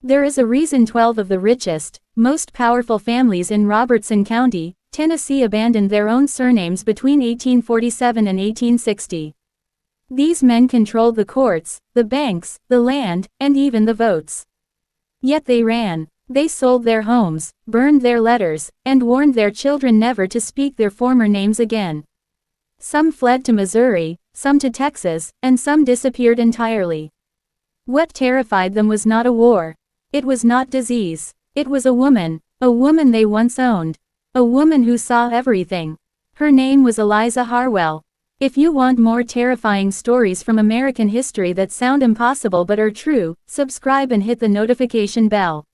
There is a reason 12 of the richest, most powerful families in Robertson County, Tennessee abandoned their own surnames between 1847 and 1860. These men controlled the courts, the banks, the land, and even the votes. Yet they ran. They sold their homes, burned their letters, and warned their children never to speak their former names again. Some fled to Missouri, some to Texas, and some disappeared entirely. What terrified them was not a war. It was not disease. It was a woman they once owned. A woman who saw everything. Her name was Eliza Harwell. If you want more terrifying stories from American history that sound impossible but are true, subscribe and hit the notification bell.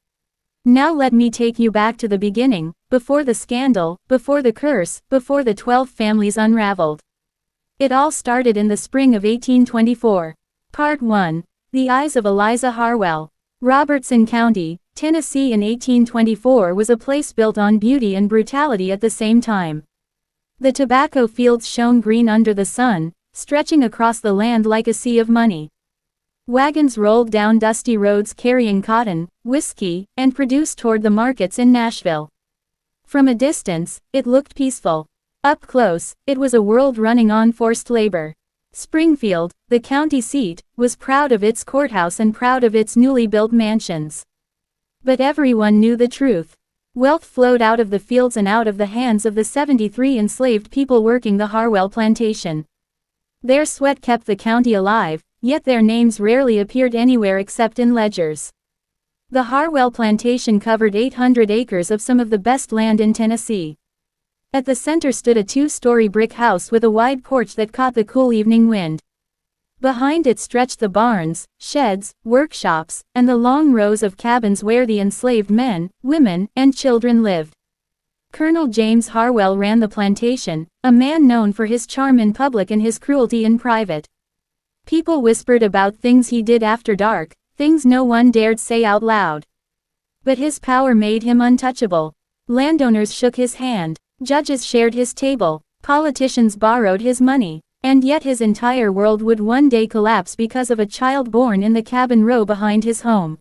Now let me take you back to the beginning, before the scandal, before the curse, before the 12 families unraveled. It all started in the spring of 1824. Part 1. The Eyes of Eliza Harwell. Robertson County, Tennessee in 1824 was a place built on beauty and brutality at the same time. The tobacco fields shone green under the sun, stretching across the land like a sea of money. Wagons rolled down dusty roads carrying cotton, whiskey, and produce toward the markets in Nashville. From a distance, it looked peaceful. Up close, it was a world running on forced labor. Springfield, the county seat, was proud of its courthouse and proud of its newly built mansions. But everyone knew the truth. Wealth flowed out of the fields and out of the hands of the 73 enslaved people working the Harwell plantation. Their sweat kept the county alive, yet their names rarely appeared anywhere except in ledgers. The Harwell plantation covered 800 acres of some of the best land in Tennessee. At the center stood a 2-story brick house with a wide porch that caught the cool evening wind. Behind it stretched the barns, sheds, workshops, and the long rows of cabins where the enslaved men, women, and children lived. Colonel James Harwell ran the plantation, a man known for his charm in public and his cruelty in private. People whispered about things he did after dark, things no one dared say out loud. But his power made him untouchable. Landowners shook his hand, judges shared his table, politicians borrowed his money. And yet his entire world would one day collapse because of a child born in the cabin row behind his home.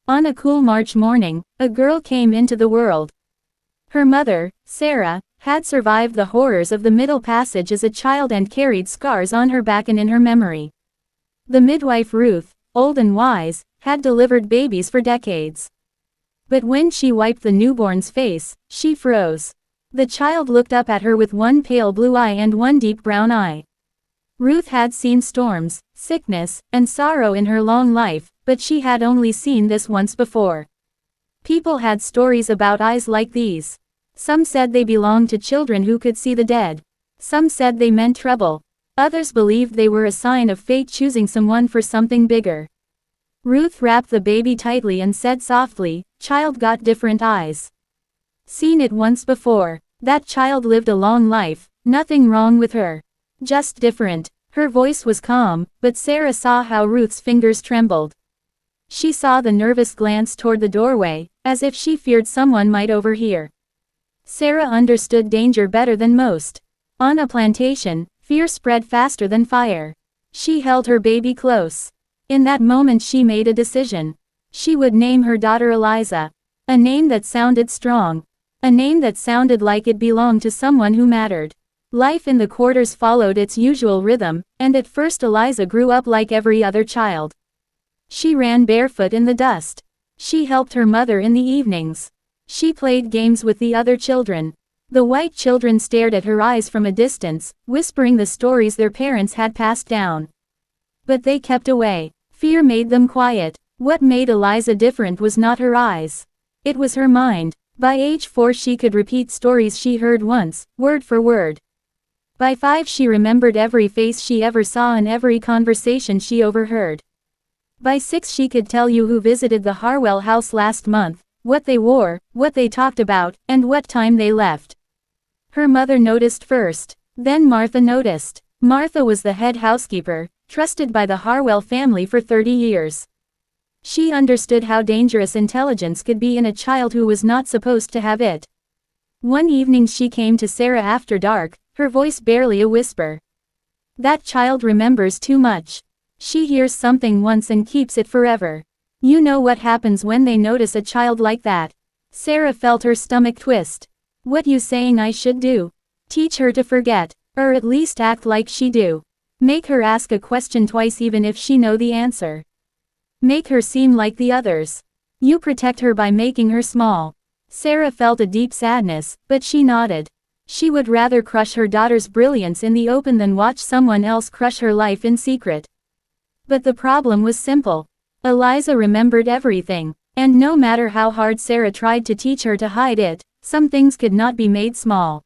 On a cool March morning, a girl came into the world. Her mother, Sarah, had survived the horrors of the Middle Passage as a child and carried scars on her back and in her memory. The midwife Ruth, old and wise, had delivered babies for decades. But when she wiped the newborn's face, she froze. The child looked up at her with one pale blue eye and one deep brown eye. Ruth had seen storms, sickness, and sorrow in her long life, but she had only seen this once before. People had stories about eyes like these. Some said they belonged to children who could see the dead. Some said they meant trouble. Others believed they were a sign of fate choosing someone for something bigger. Ruth wrapped the baby tightly and said softly, "Child got different eyes. Seen it once before. That child lived a long life, nothing wrong with her. Just different." Her voice was calm, but Sarah saw how Ruth's fingers trembled. She saw the nervous glance toward the doorway, as if she feared someone might overhear. Sarah understood danger better than most. On a plantation, fear spread faster than fire. She held her baby close. In that moment she made a decision. She would name her daughter Eliza. A name that sounded strong. A name that sounded like it belonged to someone who mattered. Life in the quarters followed its usual rhythm, and at first Eliza grew up like every other child. She ran barefoot in the dust. She helped her mother in the evenings. She played games with the other children. The white children stared at her eyes from a distance, whispering the stories their parents had passed down. But they kept away. Fear made them quiet. What made Eliza different was not her eyes. It was her mind. By age 4 she could repeat stories she heard once, word for word. By 5 she remembered every face she ever saw and every conversation she overheard. By 6 she could tell you who visited the Harwell house last month, what they wore, what they talked about, and what time they left. Her mother noticed first. Then Martha noticed. Martha was the head housekeeper, trusted by the Harwell family for 30 years. She understood how dangerous intelligence could be in a child who was not supposed to have it. One evening she came to Sarah after dark, her voice barely a whisper. "That child remembers too much. She hears something once and keeps it forever. You know what happens when they notice a child like that. Sarah felt her stomach twist. What you saying I should do? Teach her to forget, or at least act like she do. Make her ask a question twice even if she know the answer. Make her seem like the others. You protect her by making her small. Sarah felt a deep sadness, but she nodded. She would rather crush her daughter's brilliance in the open than watch someone else crush her life in secret. But the problem was simple. Eliza remembered everything, and no matter how hard Sarah tried to teach her to hide it, some things could not be made small.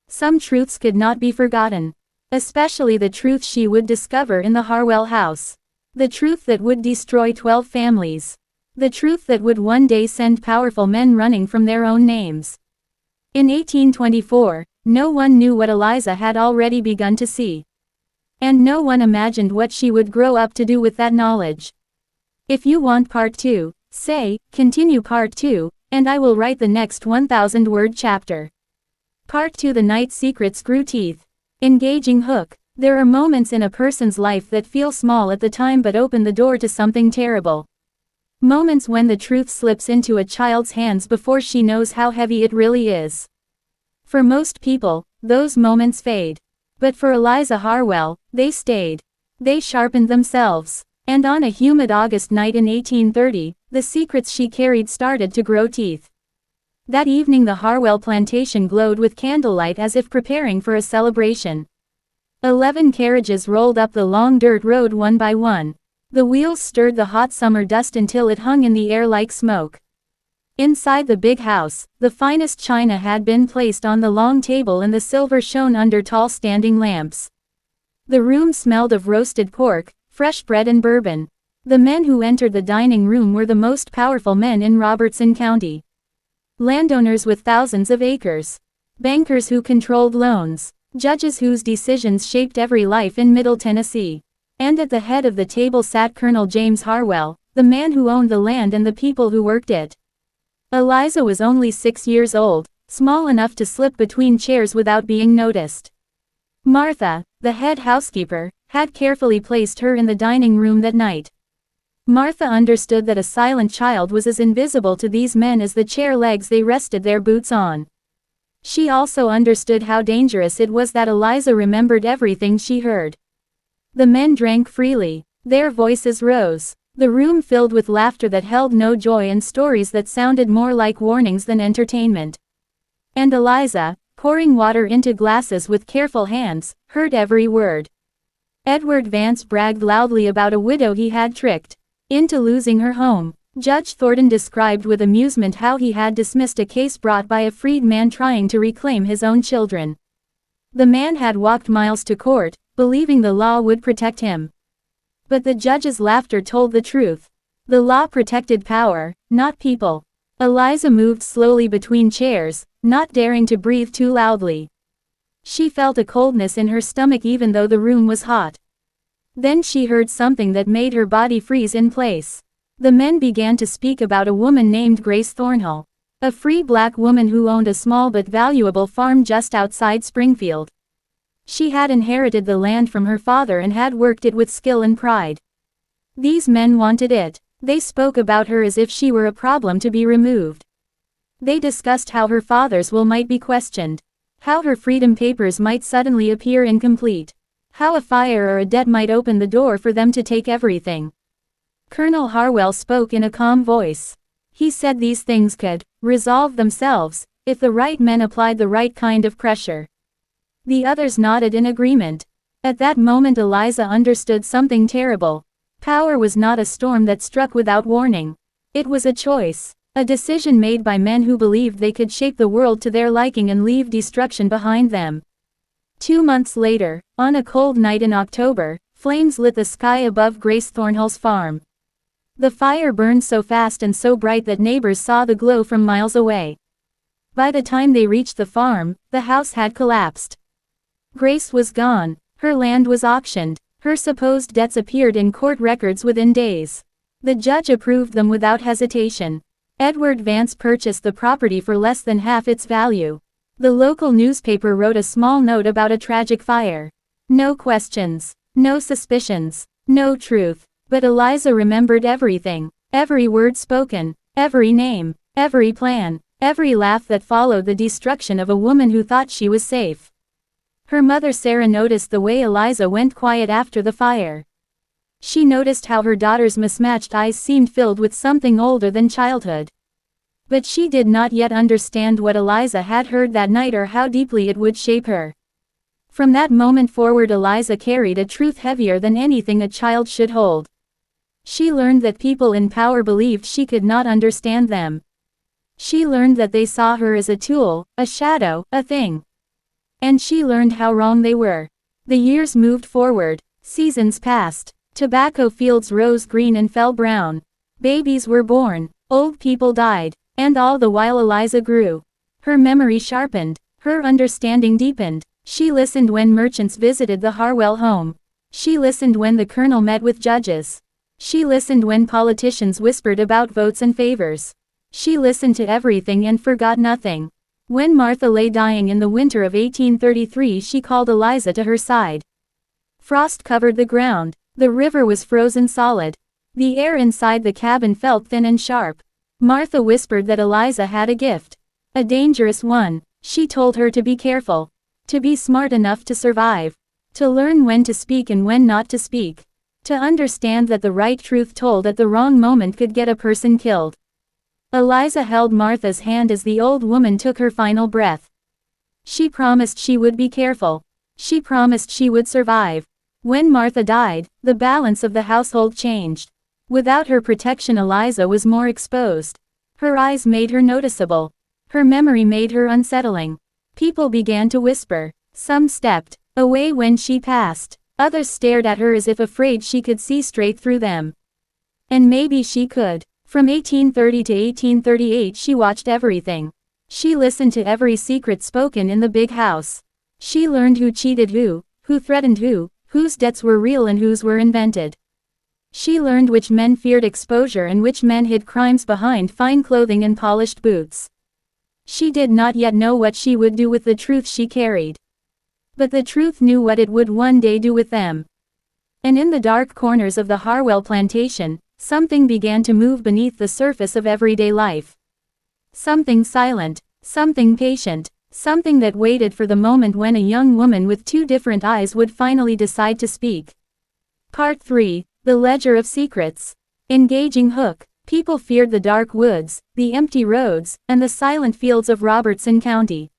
Some truths could not be forgotten. Especially the truth she would discover in the Harwell house. The truth that would destroy 12 families. The truth that would one day send powerful men running from their own names. In 1824, no one knew what Eliza had already begun to see. And no one imagined what she would grow up to do with that knowledge. If you want part 2, say, continue part 2, and I will write the next 1,000-word chapter. Part 2. The Night Secrets Grew Teeth. Engaging hook. There are moments in a person's life that feel small at the time but open the door to something terrible. Moments when the truth slips into a child's hands before she knows how heavy it really is. For most people, those moments fade. But for Eliza Harwell, they stayed. They sharpened themselves. And on a humid August night in 1830, the secrets she carried started to grow teeth. That evening the Harwell plantation glowed with candlelight as if preparing for a celebration. 11 carriages rolled up the long dirt road one by one. The wheels stirred the hot summer dust until it hung in the air like smoke. Inside the big house, the finest china had been placed on the long table and the silver shone under tall standing lamps. The room smelled of roasted pork, fresh bread and bourbon. The men who entered the dining room were the most powerful men in Robertson County. Landowners with thousands of acres. Bankers who controlled loans. Judges whose decisions shaped every life in Middle Tennessee. And at the head of the table sat Colonel James Harwell, the man who owned the land and the people who worked it. Eliza was only 6 years old, small enough to slip between chairs without being noticed. Martha, the head housekeeper, had carefully placed her in the dining room that night. Martha understood that a silent child was as invisible to these men as the chair legs they rested their boots on. She also understood how dangerous it was that Eliza remembered everything she heard. The men drank freely. Their voices rose. The room filled with laughter that held no joy and stories that sounded more like warnings than entertainment. And Eliza, pouring water into glasses with careful hands, heard every word. Edward Vance bragged loudly about a widow he had tricked into losing her home. Judge Thornton described with amusement how he had dismissed a case brought by a freedman trying to reclaim his own children. The man had walked miles to court, believing the law would protect him. But the judge's laughter told the truth. The law protected power, not people. Eliza moved slowly between chairs, not daring to breathe too loudly. She felt a coldness in her stomach even though the room was hot. Then she heard something that made her body freeze in place. The men began to speak about a woman named Grace Thornhill, a free black woman who owned a small but valuable farm just outside Springfield. She had inherited the land from her father and had worked it with skill and pride. These men wanted it. They spoke about her as if she were a problem to be removed. They discussed how her father's will might be questioned, how her freedom papers might suddenly appear incomplete, how a fire or a debt might open the door for them to take everything. Colonel Harwell spoke in a calm voice. He said these things could resolve themselves if the right men applied the right kind of pressure. The others nodded in agreement. At that moment Eliza understood something terrible. Power was not a storm that struck without warning. It was a choice, a decision made by men who believed they could shape the world to their liking and leave destruction behind them. 2 months later, on a cold night in October, flames lit the sky above Grace Thornhill's farm. The fire burned so fast and so bright that neighbors saw the glow from miles away. By the time they reached the farm, the house had collapsed. Grace was gone. Her land was auctioned. Her supposed debts appeared in court records within days. The judge approved them without hesitation. Edward Vance purchased the property for less than half its value. The local newspaper wrote a small note about a tragic fire. No questions, no suspicions, no truth. But Eliza remembered everything. Every word spoken, every name, every plan, every laugh that followed the destruction of a woman who thought she was safe. Her mother Sarah noticed the way Eliza went quiet after the fire. She noticed how her daughter's mismatched eyes seemed filled with something older than childhood. But she did not yet understand what Eliza had heard that night or how deeply it would shape her. From that moment forward, Eliza carried a truth heavier than anything a child should hold. She learned that people in power believed she could not understand them. She learned that they saw her as a tool, a shadow, a thing. And she learned how wrong they were. The years moved forward, seasons passed, tobacco fields rose green and fell brown. Babies were born, old people died, and all the while Eliza grew. Her memory sharpened, her understanding deepened. She listened when merchants visited the Harwell home. She listened when the colonel met with judges. She listened when politicians whispered about votes and favors. She listened to everything and forgot nothing. When Martha lay dying in the winter of 1833, she called Eliza to her side. Frost covered the ground. The river was frozen solid. The air inside the cabin felt thin and sharp. Martha whispered that Eliza had a gift. A dangerous one. She told her to be careful. To be smart enough to survive. To learn when to speak and when not to speak. To understand that the right truth told at the wrong moment could get a person killed. Eliza held Martha's hand as the old woman took her final breath. She promised she would be careful. She promised she would survive. When Martha died, the balance of the household changed. Without her protection, Eliza was more exposed. Her eyes made her noticeable. Her memory made her unsettling. People began to whisper. Some stepped away when she passed. Others stared at her as if afraid she could see straight through them. And maybe she could. From 1830 to 1838 she watched everything. She listened to every secret spoken in the big house. She learned who cheated who threatened whose debts were real and whose were invented. She learned which men feared exposure and which men hid crimes behind fine clothing and polished boots. She did not yet know what she would do with the truth she carried. But the truth knew what it would one day do with them. And in the dark corners of the Harwell plantation, something began to move beneath the surface of everyday life. Something silent, something patient, something that waited for the moment when a young woman with two different eyes would finally decide to speak. Part 3, The Ledger of Secrets. Engaging hook. People feared the dark woods, the empty roads, and the silent fields of Robertson County.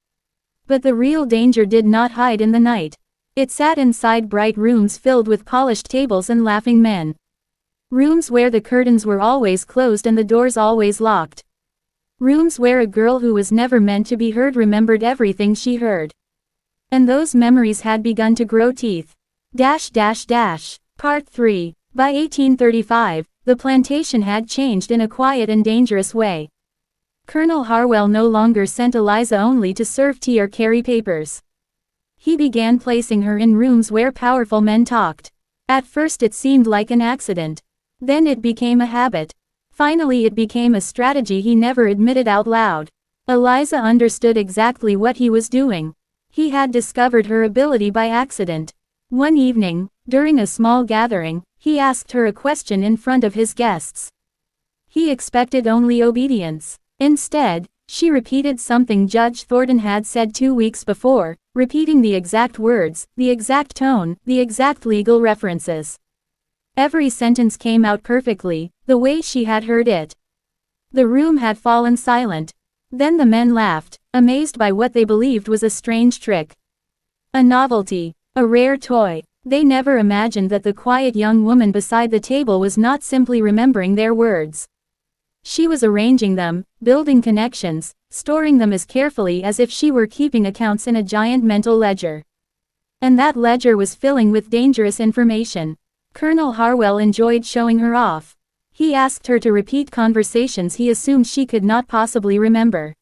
But the real danger did not hide in the night. It sat inside bright rooms filled with polished tables and laughing men. Rooms where the curtains were always closed and the doors always locked. Rooms where a girl who was never meant to be heard remembered everything she heard. And those memories had begun to grow teeth. Part 3. By 1835, the plantation had changed in a quiet and dangerous way. Colonel Harwell no longer sent Eliza only to serve tea or carry papers. He began placing her in rooms where powerful men talked. At first it seemed like an accident. Then it became a habit. Finally it became a strategy he never admitted out loud. Eliza understood exactly what he was doing. He had discovered her ability by accident. One evening, during a small gathering, he asked her a question in front of his guests. He expected only obedience. Instead, she repeated something Judge Thornton had said 2 weeks before, repeating the exact words, the exact tone, the exact legal references. Every sentence came out perfectly, the way she had heard it. The room had fallen silent. Then the men laughed, amazed by what they believed was a strange trick. A novelty, a rare toy. They never imagined that the quiet young woman beside the table was not simply remembering their words. She was arranging them, building connections, storing them as carefully as if she were keeping accounts in a giant mental ledger. And that ledger was filling with dangerous information. Colonel Harwell enjoyed showing her off. He asked her to repeat conversations he assumed she could not possibly remember.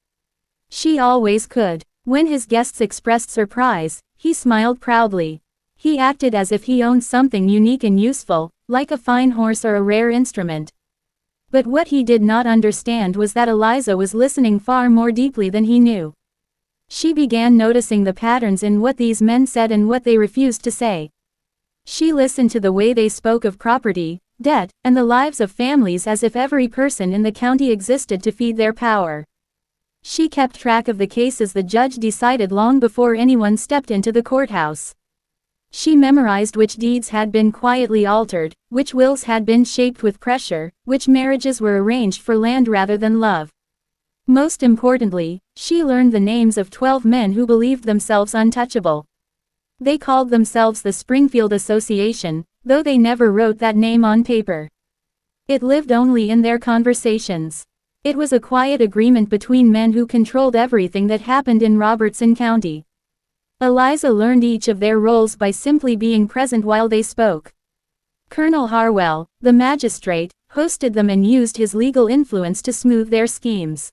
She always could. When his guests expressed surprise, he smiled proudly. He acted as if he owned something unique and useful, like a fine horse or a rare instrument. But what he did not understand was that Eliza was listening far more deeply than he knew. She began noticing the patterns in what these men said and what they refused to say. She listened to the way they spoke of property, debt, and the lives of families as if every person in the county existed to feed their power. She kept track of the cases the judge decided long before anyone stepped into the courthouse. She memorized which deeds had been quietly altered, which wills had been shaped with pressure, which marriages were arranged for land rather than love. Most importantly, she learned the names of 12 men who believed themselves untouchable. They called themselves the Springfield Association, though they never wrote that name on paper. It lived only in their conversations. It was a quiet agreement between men who controlled everything that happened in Robertson County. Eliza learned each of their roles by simply being present while they spoke. Colonel Harwell, the magistrate, hosted them and used his legal influence to smooth their schemes.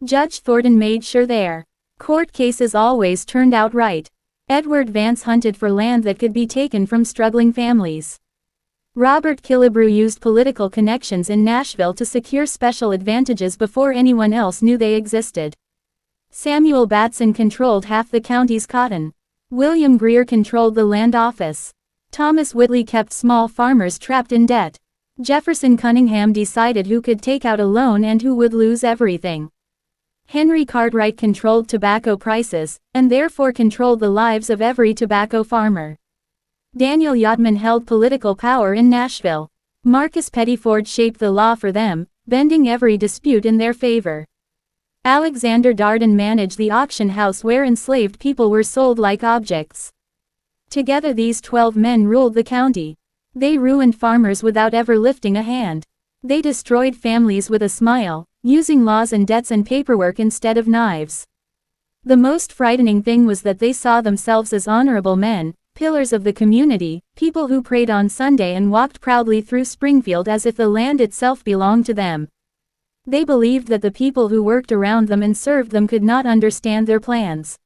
Judge Thornton made sure their court cases always turned out right. Edward Vance hunted for land that could be taken from struggling families. Robert Killebrew used political connections in Nashville to secure special advantages before anyone else knew they existed. Samuel Batson controlled half the county's cotton. William Greer controlled the land office. Thomas Whitley kept small farmers trapped in debt. Jefferson Cunningham decided who could take out a loan and who would lose everything. Henry Cartwright controlled tobacco prices, and therefore controlled the lives of every tobacco farmer. Daniel Yachtman held political power in Nashville. Marcus Pettiford shaped the law for them, bending every dispute in their favor. Alexander Darden managed the auction house where enslaved people were sold like objects. Together these 12 men ruled the county. They ruined farmers without ever lifting a hand. They destroyed families with a smile, using laws and debts and paperwork instead of knives. The most frightening thing was that they saw themselves as honorable men, pillars of the community, people who prayed on Sunday and walked proudly through Springfield as if the land itself belonged to them. They believed that the people who worked around them and served them could not understand their plans.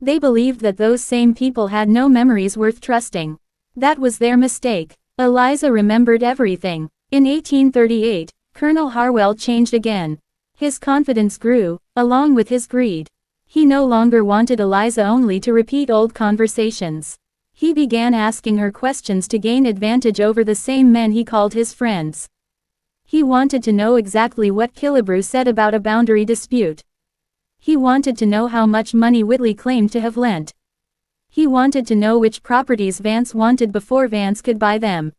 They believed that those same people had no memories worth trusting. That was their mistake. Eliza remembered everything. In 1838, Colonel Harwell changed again. His confidence grew, along with his greed. He no longer wanted Eliza only to repeat old conversations. He began asking her questions to gain advantage over the same men he called his friends. He wanted to know exactly what Killebrew said about a boundary dispute. He wanted to know how much money Whitley claimed to have lent. He wanted to know which properties Vance wanted before Vance could buy them.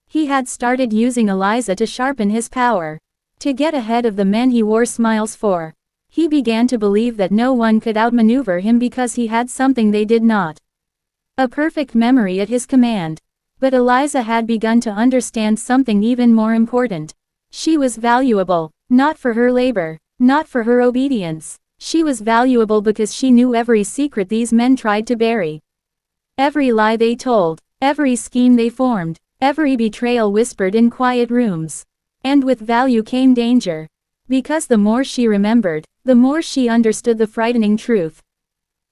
He had started using Eliza to sharpen his power. To get ahead of the men he wore smiles for. He began to believe that no one could outmaneuver him because he had something they did not. A perfect memory at his command. But Eliza had begun to understand something even more important. She was valuable, not for her labor, not for her obedience. She was valuable because she knew every secret these men tried to bury. Every lie they told, every scheme they formed, every betrayal whispered in quiet rooms. And with value came danger. Because the more she remembered, the more she understood the frightening truth.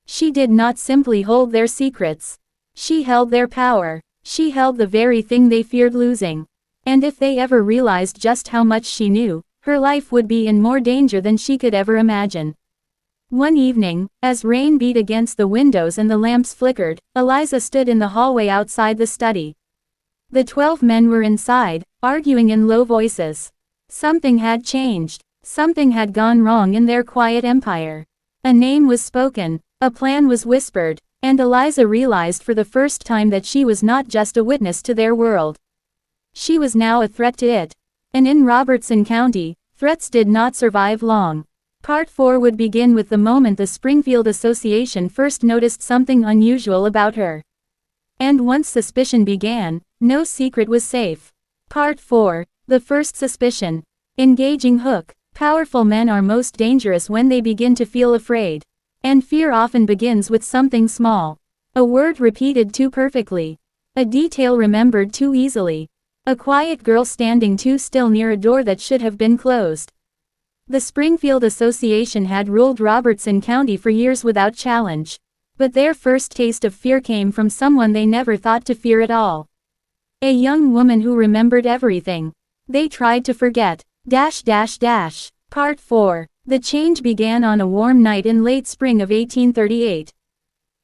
She did not simply hold their secrets. She held their power. She held the very thing they feared losing. And if they ever realized just how much she knew, her life would be in more danger than she could ever imagine. One evening, as rain beat against the windows and the lamps flickered, Eliza stood in the hallway outside the study. The 12 men were inside, arguing in low voices. Something had changed. Something had gone wrong in their quiet empire. A name was spoken, a plan was whispered, and Eliza realized for the first time that she was not just a witness to their world. She was now a threat to it. And in Robertson County, threats did not survive long. Part 4 would begin with the moment the Springfield Association first noticed something unusual about her. And once suspicion began, no secret was safe. Part 4, the first suspicion. Engaging hook. Powerful men are most dangerous when they begin to feel afraid. And fear often begins with something small. A word repeated too perfectly. A detail remembered too easily. A quiet girl standing too still near a door that should have been closed. The Springfield Association had ruled Robertson County for years without challenge. But their first taste of fear came from someone they never thought to fear at all. A young woman who remembered everything. They tried to forget. Part 4. The change began on a warm night in late spring of 1838.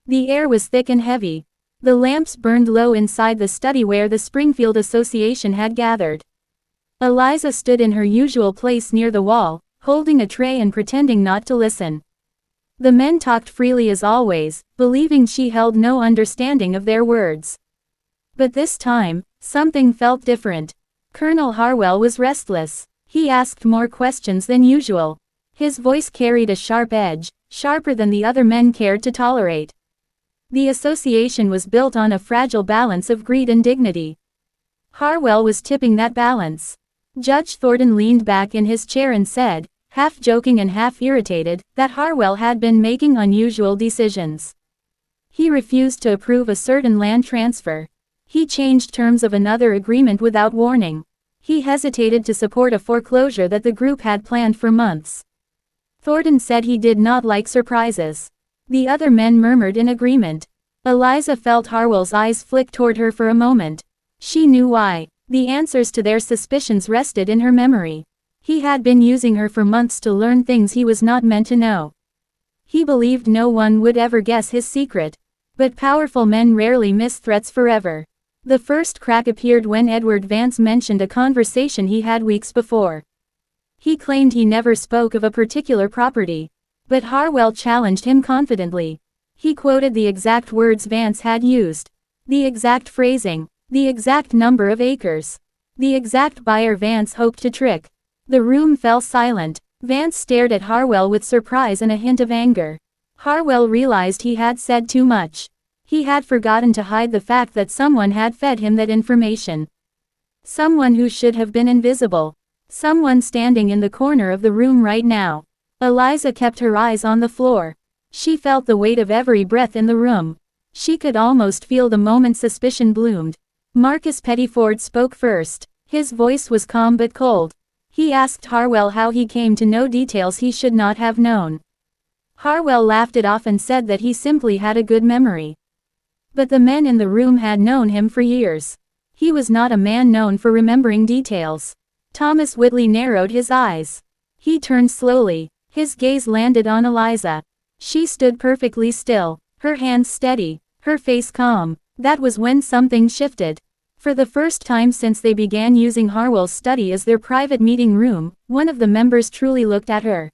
The air was thick and heavy. The lamps burned low inside the study where the Springfield Association had gathered. Eliza stood in her usual place near the wall, holding a tray and pretending not to listen. The men talked freely as always, believing she held no understanding of their words. But this time, something felt different. Colonel Harwell was restless. He asked more questions than usual. His voice carried a sharp edge, sharper than the other men cared to tolerate. The association was built on a fragile balance of greed and dignity. Harwell was tipping that balance. Judge Thornton leaned back in his chair and said, half joking and half irritated, that Harwell had been making unusual decisions. He refused to approve a certain land transfer. He changed terms of another agreement without warning. He hesitated to support a foreclosure that the group had planned for months. Thornton said he did not like surprises. The other men murmured in agreement. Eliza felt Harwell's eyes flick toward her for a moment. She knew why. The answers to their suspicions rested in her memory. He had been using her for months to learn things he was not meant to know. He believed no one would ever guess his secret. But powerful men rarely miss threats forever. The first crack appeared when Edward Vance mentioned a conversation he had weeks before. He claimed he never spoke of a particular property. But Harwell challenged him confidently. He quoted the exact words Vance had used. The exact phrasing. The exact number of acres. The exact buyer Vance hoped to trick. The room fell silent. Vance stared at Harwell with surprise and a hint of anger. Harwell realized he had said too much. He had forgotten to hide the fact that someone had fed him that information. Someone who should have been invisible. Someone standing in the corner of the room right now. Eliza kept her eyes on the floor. She felt the weight of every breath in the room. She could almost feel the moment suspicion bloomed. Marcus Pettiford spoke first. His voice was calm but cold. He asked Harwell how he came to know details he should not have known. Harwell laughed it off and said that he simply had a good memory. But the men in the room had known him for years. He was not a man known for remembering details. Thomas Whitley narrowed his eyes. He turned slowly. His gaze landed on Eliza. She stood perfectly still, her hands steady, her face calm. That was when something shifted. For the first time since they began using Harwell's study as their private meeting room, one of the members truly looked at her.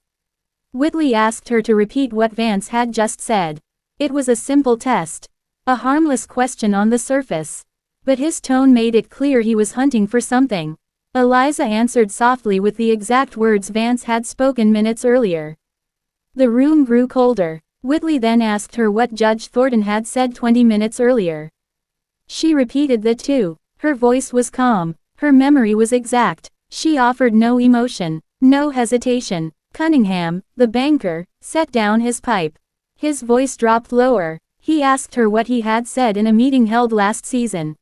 Whitley asked her to repeat what Vance had just said. It was a simple test. A harmless question on the surface. But his tone made it clear he was hunting for something. Eliza answered softly with the exact words Vance had spoken minutes earlier. The room grew colder. Whitley then asked her what Judge Thornton had said 20 minutes earlier. She repeated the two. Her voice was calm. Her memory was exact. She offered no emotion, no hesitation. Cunningham, the banker, set down his pipe. His voice dropped lower. He asked her what he had said in a meeting held last season.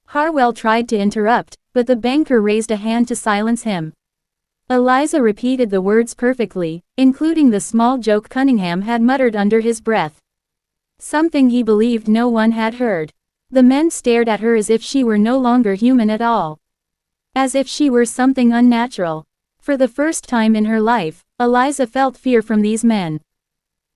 Harwell tried to interrupt, but the banker raised a hand to silence him. Eliza repeated the words perfectly, including the small joke Cunningham had muttered under his breath. Something he believed no one had heard. The men stared at her as if she were no longer human at all. As if she were something unnatural. For the first time in her life, Eliza felt fear from these men.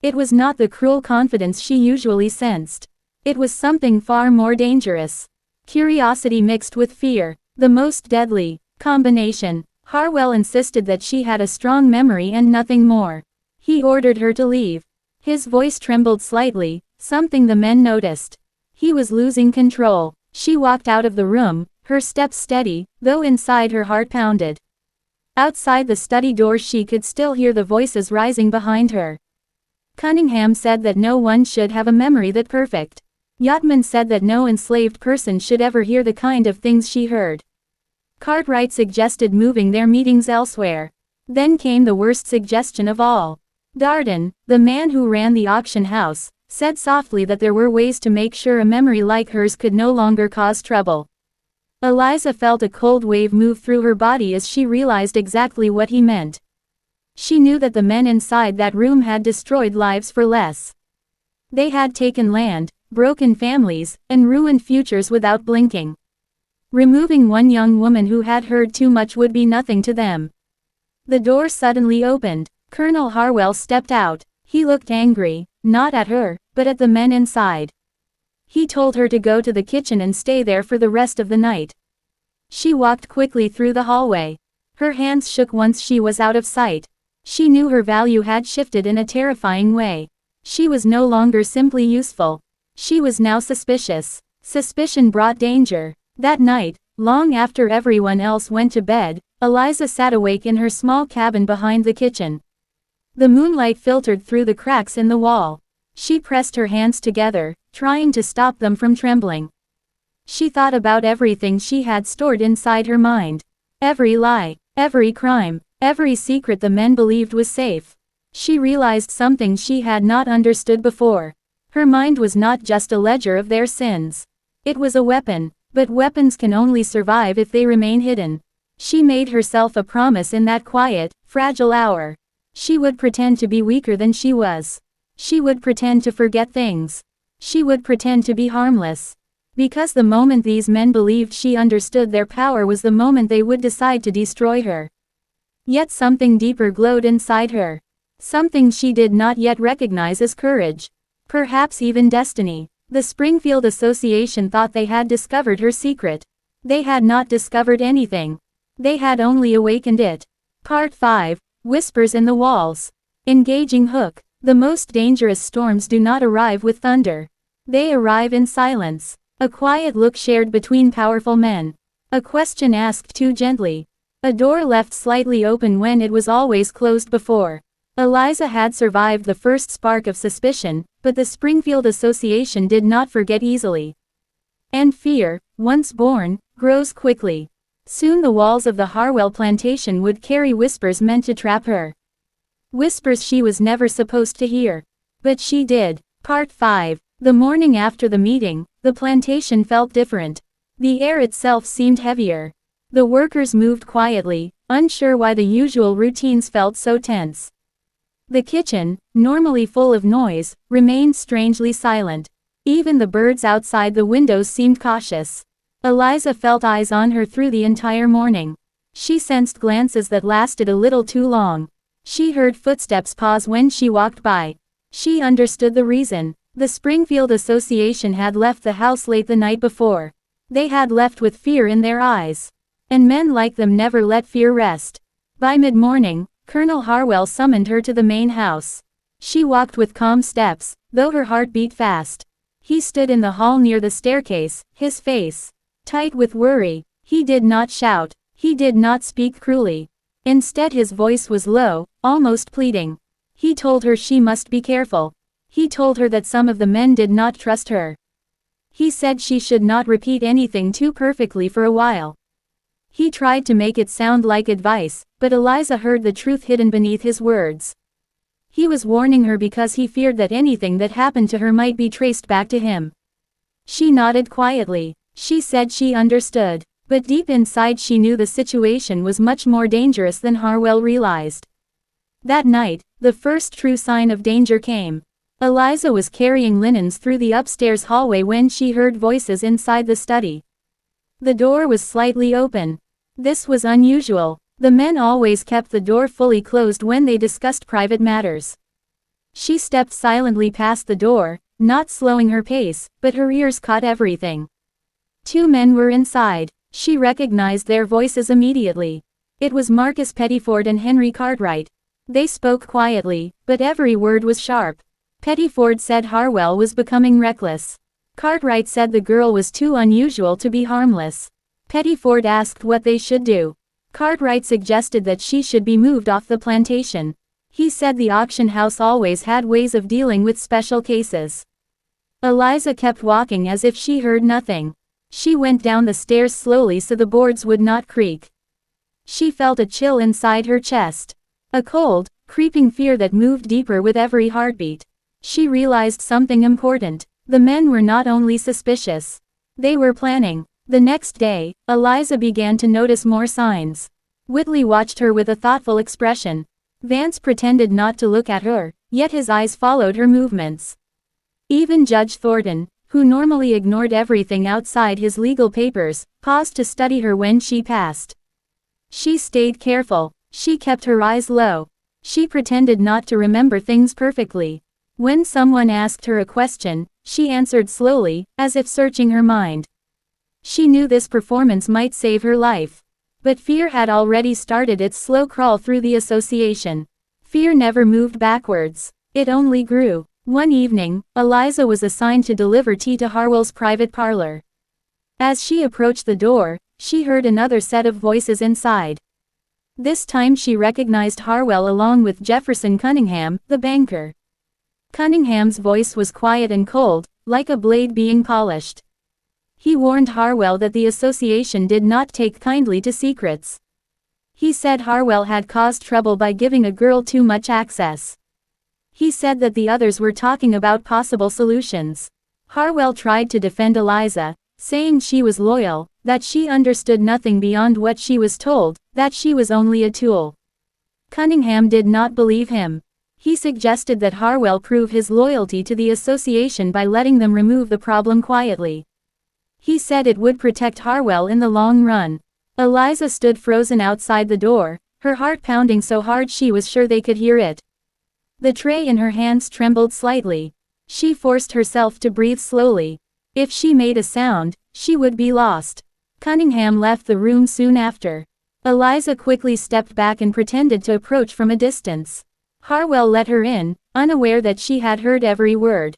It was not the cruel confidence she usually sensed. It was something far more dangerous. Curiosity mixed with fear, the most deadly combination. Harwell insisted that she had a strong memory and nothing more. He ordered her to leave. His voice trembled slightly, something the men noticed. He was losing control. She walked out of the room, her steps steady, though inside her heart pounded. Outside the study door she could still hear the voices rising behind her. Cunningham said that no one should have a memory that perfect. Yachtman said that no enslaved person should ever hear the kind of things she heard. Cartwright suggested moving their meetings elsewhere. Then came the worst suggestion of all. Darden, the man who ran the auction house, said softly that there were ways to make sure a memory like hers could no longer cause trouble. Eliza felt a cold wave move through her body as she realized exactly what he meant. She knew that the men inside that room had destroyed lives for less. They had taken land, broken families, and ruined futures without blinking. Removing one young woman who had heard too much would be nothing to them. The door suddenly opened. Colonel Harwell stepped out. He looked angry, not at her, but at the men inside. He told her to go to the kitchen and stay there for the rest of the night. She walked quickly through the hallway. Her hands shook once she was out of sight. She knew her value had shifted in a terrifying way. She was no longer simply useful. She was now suspicious. Suspicion brought danger. That night, long after everyone else went to bed, Eliza sat awake in her small cabin behind the kitchen. The moonlight filtered through the cracks in the wall. She pressed her hands together, trying to stop them from trembling. She thought about everything she had stored inside her mind. Every lie, every crime, every secret the men believed was safe. She realized something she had not understood before. Her mind was not just a ledger of their sins. It was a weapon, but weapons can only survive if they remain hidden. She made herself a promise in that quiet, fragile hour. She would pretend to be weaker than she was. She would pretend to forget things. She would pretend to be harmless. Because the moment these men believed she understood their power was the moment they would decide to destroy her. Yet something deeper glowed inside her. Something she did not yet recognize as courage. Perhaps even destiny. The Springfield Association thought they had discovered her secret. They had not discovered anything. They had only awakened it. Part 5. Whispers in the Walls. Engaging hook. The most dangerous storms do not arrive with thunder. They arrive in silence. A quiet look shared between powerful men. A question asked too gently. A door left slightly open when it was always closed before. Eliza had survived the first spark of suspicion, but the Springfield Association did not forget easily. And fear, once born, grows quickly. Soon the walls of the Harwell plantation would carry whispers meant to trap her. Whispers she was never supposed to hear. But she did. Part 5. The morning after the meeting, the plantation felt different. The air itself seemed heavier. The workers moved quietly, unsure why the usual routines felt so tense. The kitchen, normally full of noise, remained strangely silent. Even the birds outside the windows seemed cautious. Eliza felt eyes on her through the entire morning. She sensed glances that lasted a little too long. She heard footsteps pause when she walked by. She understood the reason. The Springfield Association had left the house late the night before. They had left with fear in their eyes. And men like them never let fear rest. By mid-morning, Colonel Harwell summoned her to the main house. She walked with calm steps, though her heart beat fast. He stood in the hall near the staircase, his face tight with worry. He did not shout. He did not speak cruelly. Instead his voice was low, almost pleading. He told her she must be careful. He told her that some of the men did not trust her. He said she should not repeat anything too perfectly for a while. He tried to make it sound like advice, but Eliza heard the truth hidden beneath his words. He was warning her because he feared that anything that happened to her might be traced back to him. She nodded quietly. She said she understood, but deep inside she knew the situation was much more dangerous than Harwell realized. That night, the first true sign of danger came. Eliza was carrying linens through the upstairs hallway when she heard voices inside the study. The door was slightly open. This was unusual. The men always kept the door fully closed when they discussed private matters. She stepped silently past the door, not slowing her pace, but her ears caught everything. Two men were inside. She recognized their voices immediately. It was Marcus Pettiford and Henry Cartwright. They spoke quietly, but every word was sharp. Pettiford said Harwell was becoming reckless. Cartwright said the girl was too unusual to be harmless. Pettiford asked what they should do. Cartwright suggested that she should be moved off the plantation. He said the auction house always had ways of dealing with special cases. Eliza kept walking as if she heard nothing. She went down the stairs slowly so the boards would not creak. She felt a chill inside her chest. A cold, creeping fear that moved deeper with every heartbeat. She realized something important. The men were not only suspicious. They were planning. The next day, Eliza began to notice more signs. Whitley watched her with a thoughtful expression. Vance pretended not to look at her, yet his eyes followed her movements. Even Judge Thornton, who normally ignored everything outside his legal papers, paused to study her when she passed. She stayed careful. She kept her eyes low. She pretended not to remember things perfectly. When someone asked her a question, she answered slowly, as if searching her mind. She knew this performance might save her life. But fear had already started its slow crawl through the association. Fear never moved backwards. It only grew. One evening, Eliza was assigned to deliver tea to Harwell's private parlor. As she approached the door, she heard another set of voices inside. This time she recognized Harwell along with Jefferson Cunningham, the banker. Cunningham's voice was quiet and cold, like a blade being polished. He warned Harwell that the association did not take kindly to secrets. He said Harwell had caused trouble by giving a girl too much access. He said that the others were talking about possible solutions. Harwell tried to defend Eliza, saying she was loyal, that she understood nothing beyond what she was told, that she was only a tool. Cunningham did not believe him. He suggested that Harwell prove his loyalty to the association by letting them remove the problem quietly. He said it would protect Harwell in the long run. Eliza stood frozen outside the door, her heart pounding so hard she was sure they could hear it. The tray in her hands trembled slightly. She forced herself to breathe slowly. If she made a sound, she would be lost. Cunningham left the room soon after. Eliza quickly stepped back and pretended to approach from a distance. Harwell let her in, unaware that she had heard every word.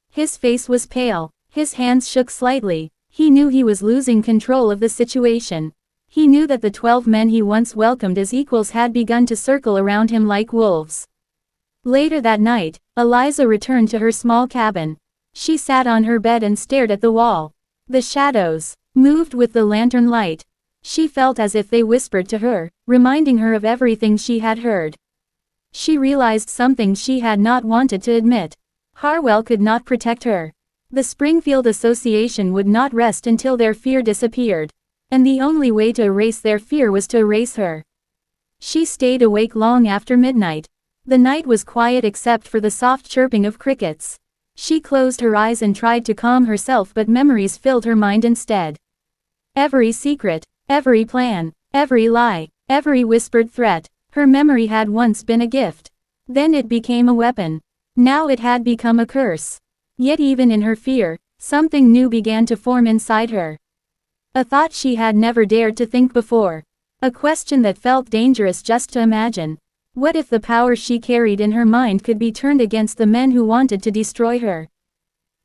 His face was pale. His hands shook slightly. He knew he was losing control of the situation. He knew that the 12 men he once welcomed as equals had begun to circle around him like wolves. Later that night, Eliza returned to her small cabin. She sat on her bed and stared at the wall. The shadows moved with the lantern light. She felt as if they whispered to her, reminding her of everything she had heard. She realized something she had not wanted to admit. Harwell could not protect her. The Springfield Association would not rest until their fear disappeared. And the only way to erase their fear was to erase her. She stayed awake long after midnight. The night was quiet except for the soft chirping of crickets. She closed her eyes and tried to calm herself, but memories filled her mind instead. Every secret, every plan, every lie, every whispered threat. Her memory had once been a gift. Then it became a weapon. Now it had become a curse. Yet even in her fear, something new began to form inside her. A thought she had never dared to think before. A question that felt dangerous just to imagine. What if the power she carried in her mind could be turned against the men who wanted to destroy her?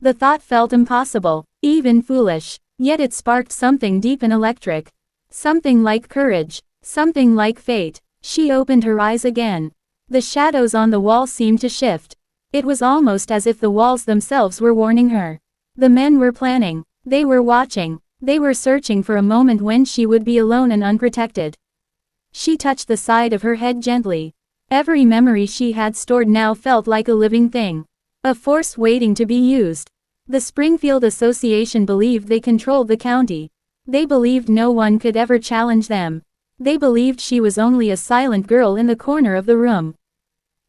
The thought felt impossible, even foolish, yet it sparked something deep and electric. Something like courage, something like fate. She opened her eyes again. The shadows on the wall seemed to shift. It was almost as if the walls themselves were warning her. The men were planning. They were watching. They were searching for a moment when she would be alone and unprotected. She touched the side of her head gently. Every memory she had stored now felt like a living thing. A force waiting to be used. The Springfield Association believed they controlled the county. They believed no one could ever challenge them. They believed she was only a silent girl in the corner of the room.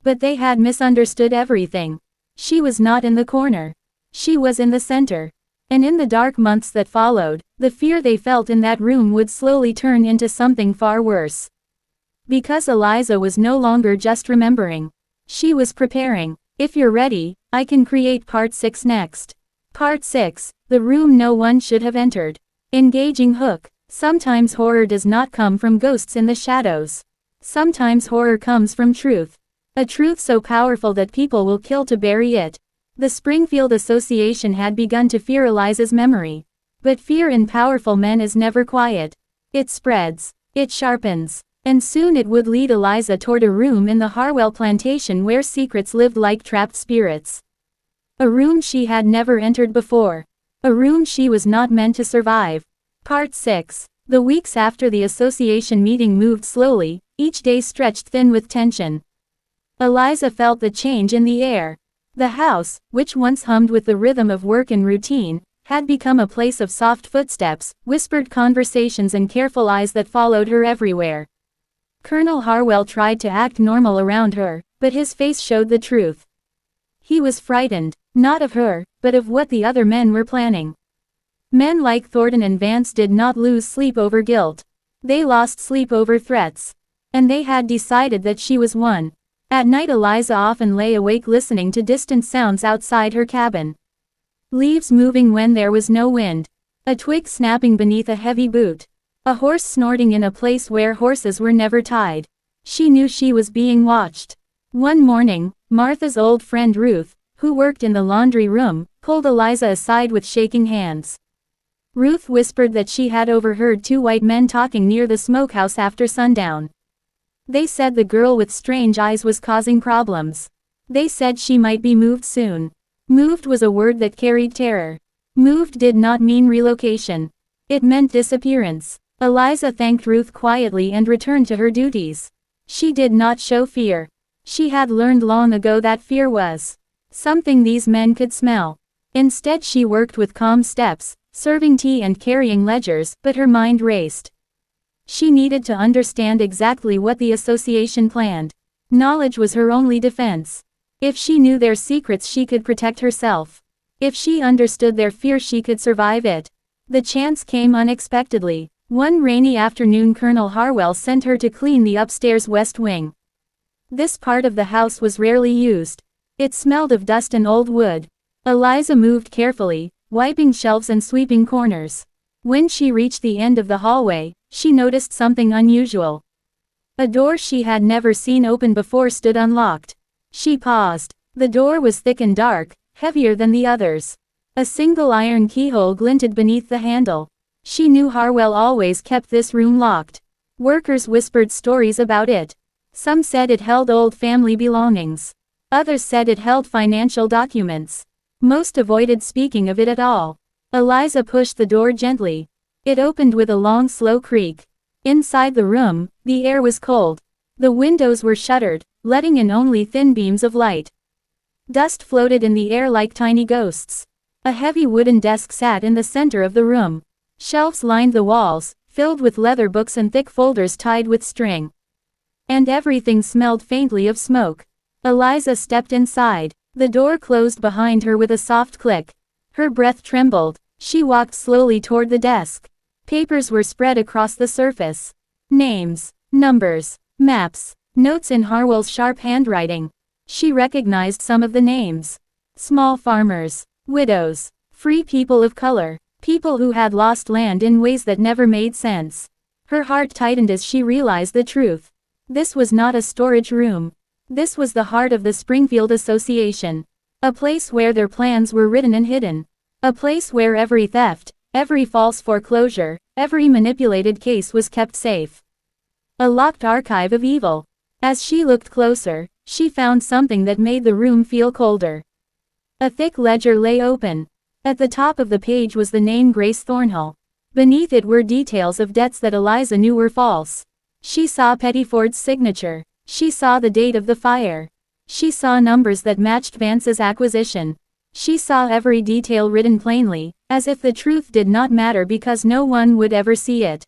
But they had misunderstood everything. She was not in the corner. She was in the center. And in the dark months that followed, the fear they felt in that room would slowly turn into something far worse. Because Eliza was no longer just remembering. She was preparing. If you're ready, I can create part 6 next. Part 6, the room no one should have entered. Engaging hook. Sometimes horror does not come from ghosts in the shadows. Sometimes horror comes from truth. A truth so powerful that people will kill to bury it. The Springfield Association had begun to fear Eliza's memory. But fear in powerful men is never quiet. It spreads. It sharpens. And soon it would lead Eliza toward a room in the Harwell plantation where secrets lived like trapped spirits. A room she had never entered before. A room she was not meant to survive. Part 6. The weeks after the association meeting moved slowly, each day stretched thin with tension. Eliza felt the change in the air. The house, which once hummed with the rhythm of work and routine, had become a place of soft footsteps, whispered conversations and careful eyes that followed her everywhere. Colonel Harwell tried to act normal around her, but his face showed the truth. He was frightened, not of her, but of what the other men were planning. Men like Thornton and Vance did not lose sleep over guilt. They lost sleep over threats. And they had decided that she was one. At night Eliza often lay awake listening to distant sounds outside her cabin. Leaves moving when there was no wind. A twig snapping beneath a heavy boot. A horse snorting in a place where horses were never tied. She knew she was being watched. One morning, Martha's old friend Ruth, who worked in the laundry room, pulled Eliza aside with shaking hands. Ruth whispered that she had overheard two white men talking near the smokehouse after sundown. They said the girl with strange eyes was causing problems. They said she might be moved soon. Moved was a word that carried terror. Moved did not mean relocation. It meant disappearance. Eliza thanked Ruth quietly and returned to her duties. She did not show fear. She had learned long ago that fear was something these men could smell. Instead she worked with calm steps, serving tea and carrying ledgers, but her mind raced. She needed to understand exactly what the association planned. Knowledge was her only defense. If she knew their secrets she could protect herself. If she understood their fear she could survive it. The chance came unexpectedly. One rainy afternoon Colonel Harwell sent her to clean the upstairs west wing. This part of the house was rarely used. It smelled of dust and old wood. Eliza moved carefully, wiping shelves and sweeping corners. When she reached the end of the hallway, she noticed something unusual. A door she had never seen open before stood unlocked. She paused. The door was thick and dark, heavier than the others. A single iron keyhole glinted beneath the handle. She knew Harwell always kept this room locked. Workers whispered stories about it. Some said it held old family belongings. Others said it held financial documents. Most avoided speaking of it at all. Eliza pushed the door gently. It opened with a long slow creak. Inside the room, the air was cold. The windows were shuttered, letting in only thin beams of light. Dust floated in the air like tiny ghosts. A heavy wooden desk sat in the center of the room. Shelves lined the walls, filled with leather books and thick folders tied with string. And everything smelled faintly of smoke. Eliza stepped inside. The door closed behind her with a soft click. Her breath trembled. She walked slowly toward the desk. Papers were spread across the surface. Names, numbers, maps, notes in Harwell's sharp handwriting. She recognized some of the names. Small farmers, widows, free people of color, people who had lost land in ways that never made sense. Her heart tightened as she realized the truth. This was not a storage room. This was the heart of the Springfield Association. A place where their plans were written and hidden. A place where every theft, every false foreclosure, every manipulated case was kept safe. A locked archive of evil. As she looked closer, she found something that made the room feel colder. A thick ledger lay open. At the top of the page was the name Grace Thornhill. Beneath it were details of debts that Eliza knew were false. She saw Pettiford's signature. She saw the date of the fire. She saw numbers that matched Vance's acquisition. She saw every detail written plainly, as if the truth did not matter because no one would ever see it.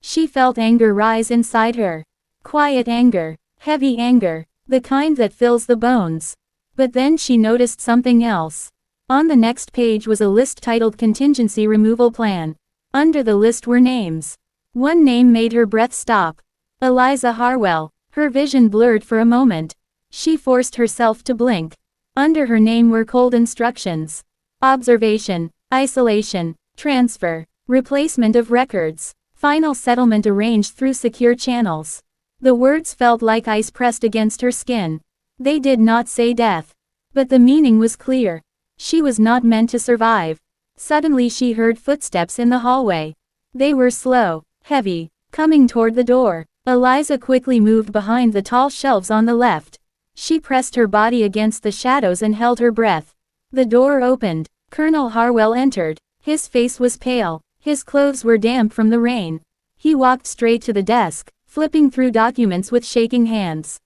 She felt anger rise inside her. Quiet anger, heavy anger, the kind that fills the bones. But then she noticed something else. On the next page was a list titled Contingency Removal Plan. Under the list were names. One name made her breath stop. Eliza Harwell. Her vision blurred for a moment. She forced herself to blink. Under her name were cold instructions. Observation, isolation, transfer, replacement of records, final settlement arranged through secure channels. The words felt like ice pressed against her skin. They did not say death. But the meaning was clear. She was not meant to survive. Suddenly she heard footsteps in the hallway. They were slow, heavy, coming toward the door. Eliza quickly moved behind the tall shelves on the left. She pressed her body against the shadows and held her breath. The door opened. Colonel Harwell entered. His face was pale. His clothes were damp from the rain. He walked straight to the desk, flipping through documents with shaking hands.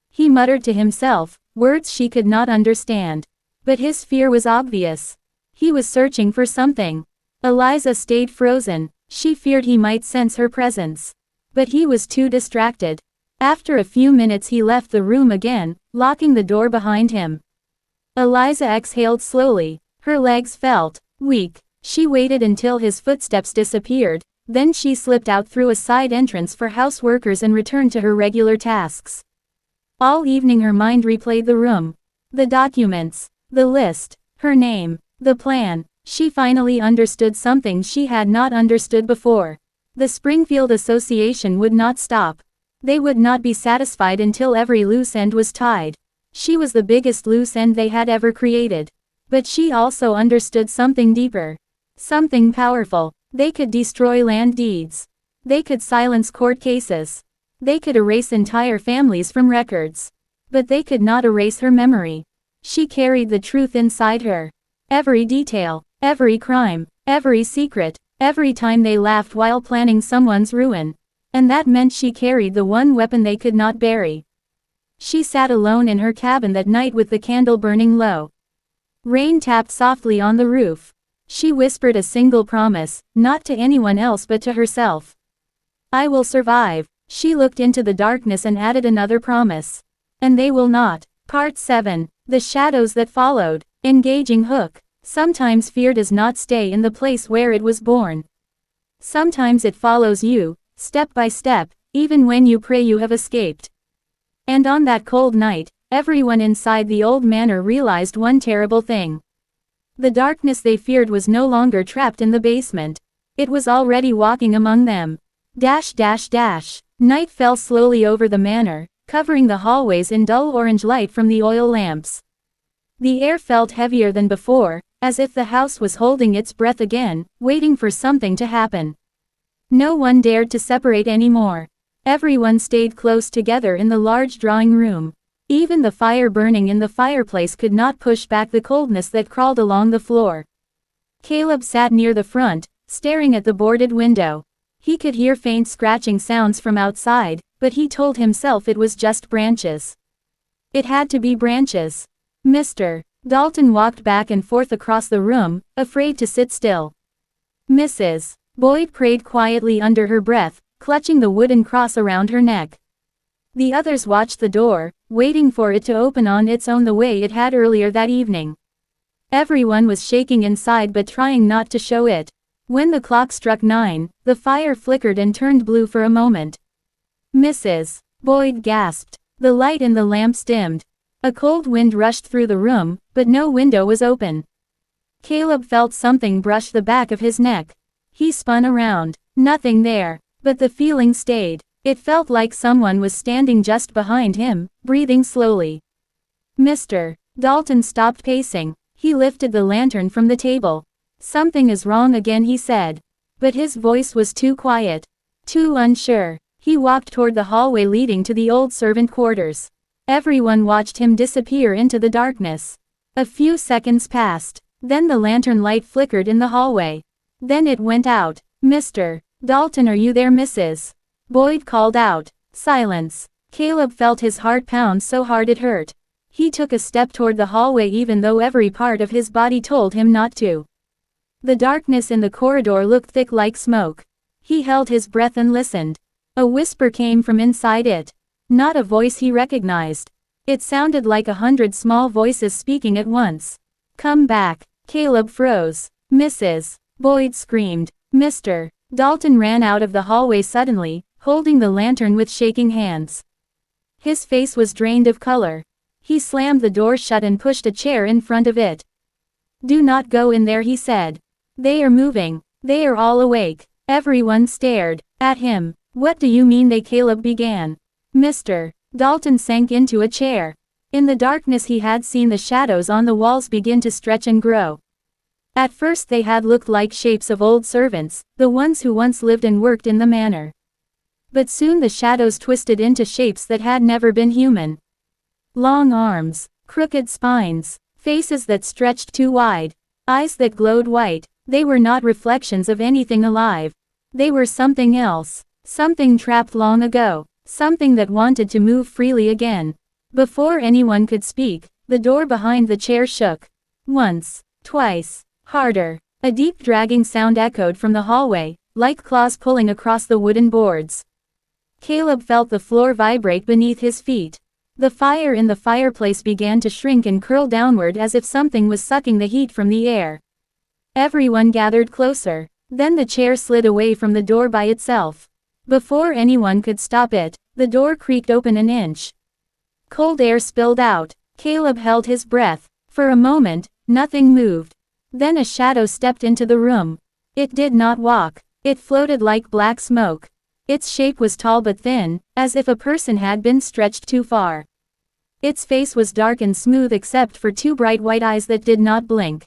He muttered to himself, words she could not understand. But his fear was obvious. He was searching for something. Eliza stayed frozen. She feared he might sense her presence. But he was too distracted. After a few minutes he left the room again, locking the door behind him. Eliza exhaled slowly. Her legs felt weak. She waited until his footsteps disappeared, then she slipped out through a side entrance for house workers and returned to her regular tasks. All evening her mind replayed the room. The documents. The list. Her name. The plan. She finally understood something she had not understood before. The Springfield Association would not stop. They would not be satisfied until every loose end was tied. She was the biggest loose end they had ever created. But she also understood something deeper. Something powerful. They could destroy land deeds. They could silence court cases. They could erase entire families from records. But they could not erase her memory. She carried the truth inside her. Every detail, every crime, every secret, every time they laughed while planning someone's ruin. And that meant she carried the one weapon they could not bury. She sat alone in her cabin that night with the candle burning low. Rain tapped softly on the roof. She whispered a single promise, not to anyone else but to herself. I will survive. She looked into the darkness and added another promise. And they will not. Part 7. The shadows that followed. Engaging hook. Sometimes fear does not stay in the place where it was born. Sometimes it follows you, step by step, even when you pray you have escaped. And on that cold night, everyone inside the old manor realized one terrible thing. The darkness they feared was no longer trapped in the basement. It was already walking among them. Night fell slowly over the manor, covering the hallways in dull orange light from the oil lamps. The air felt heavier than before, as if the house was holding its breath again, waiting for something to happen. No one dared to separate anymore. Everyone stayed close together in the large drawing room. Even the fire burning in the fireplace could not push back the coldness that crawled along the floor. Caleb sat near the front, staring at the boarded window. He could hear faint scratching sounds from outside, but he told himself it was just branches. It had to be branches. Mr. Dalton walked back and forth across the room, afraid to sit still. Mrs. Boyd prayed quietly under her breath, clutching the wooden cross around her neck. The others watched the door, waiting for it to open on its own the way it had earlier that evening. Everyone was shaking inside but trying not to show it. When the clock struck 9, the fire flickered and turned blue for a moment. Mrs. Boyd gasped. The light in the lamps dimmed. A cold wind rushed through the room, but no window was open. Caleb felt something brush the back of his neck. He spun around. Nothing there. But the feeling stayed. It felt like someone was standing just behind him, breathing slowly. Mr. Dalton stopped pacing. He lifted the lantern from the table. Something is wrong again, he said. But his voice was too quiet. Too unsure. He walked toward the hallway leading to the old servant quarters. Everyone watched him disappear into the darkness. A few seconds passed. Then the lantern light flickered in the hallway. Then it went out. Mr. Dalton, are you there, Mrs. Boyd called out. Silence. Caleb felt his heart pound so hard it hurt. He took a step toward the hallway even though every part of his body told him not to. The darkness in the corridor looked thick like smoke. He held his breath and listened. A whisper came from inside it. Not a voice he recognized. It sounded like 100 small voices speaking at once. Come back. Caleb froze. Mrs. Boyd screamed. Mr. Dalton ran out of the hallway suddenly, holding the lantern with shaking hands. His face was drained of color. He slammed the door shut and pushed a chair in front of it. Do not go in there, he said. They are moving. They are all awake. Everyone stared at him. What do you mean they? Caleb began. Mr. Dalton sank into a chair. In the darkness he had seen the shadows on the walls begin to stretch and grow. At first they had looked like shapes of old servants, the ones who once lived and worked in the manor. But soon the shadows twisted into shapes that had never been human. Long arms, crooked spines, faces that stretched too wide, eyes that glowed white. They were not reflections of anything alive. They were something else, something trapped long ago, something that wanted to move freely again. Before anyone could speak, the door behind the chair shook. Once, twice, harder. A deep dragging sound echoed from the hallway, like claws pulling across the wooden boards. Caleb felt the floor vibrate beneath his feet. The fire in the fireplace began to shrink and curl downward as if something was sucking the heat from the air. Everyone gathered closer. Then the chair slid away from the door by itself. Before anyone could stop it, the door creaked open an inch. Cold air spilled out. Caleb held his breath. For a moment, nothing moved. Then a shadow stepped into the room. It did not walk. It floated like black smoke. Its shape was tall but thin, as if a person had been stretched too far. Its face was dark and smooth except for two bright white eyes that did not blink.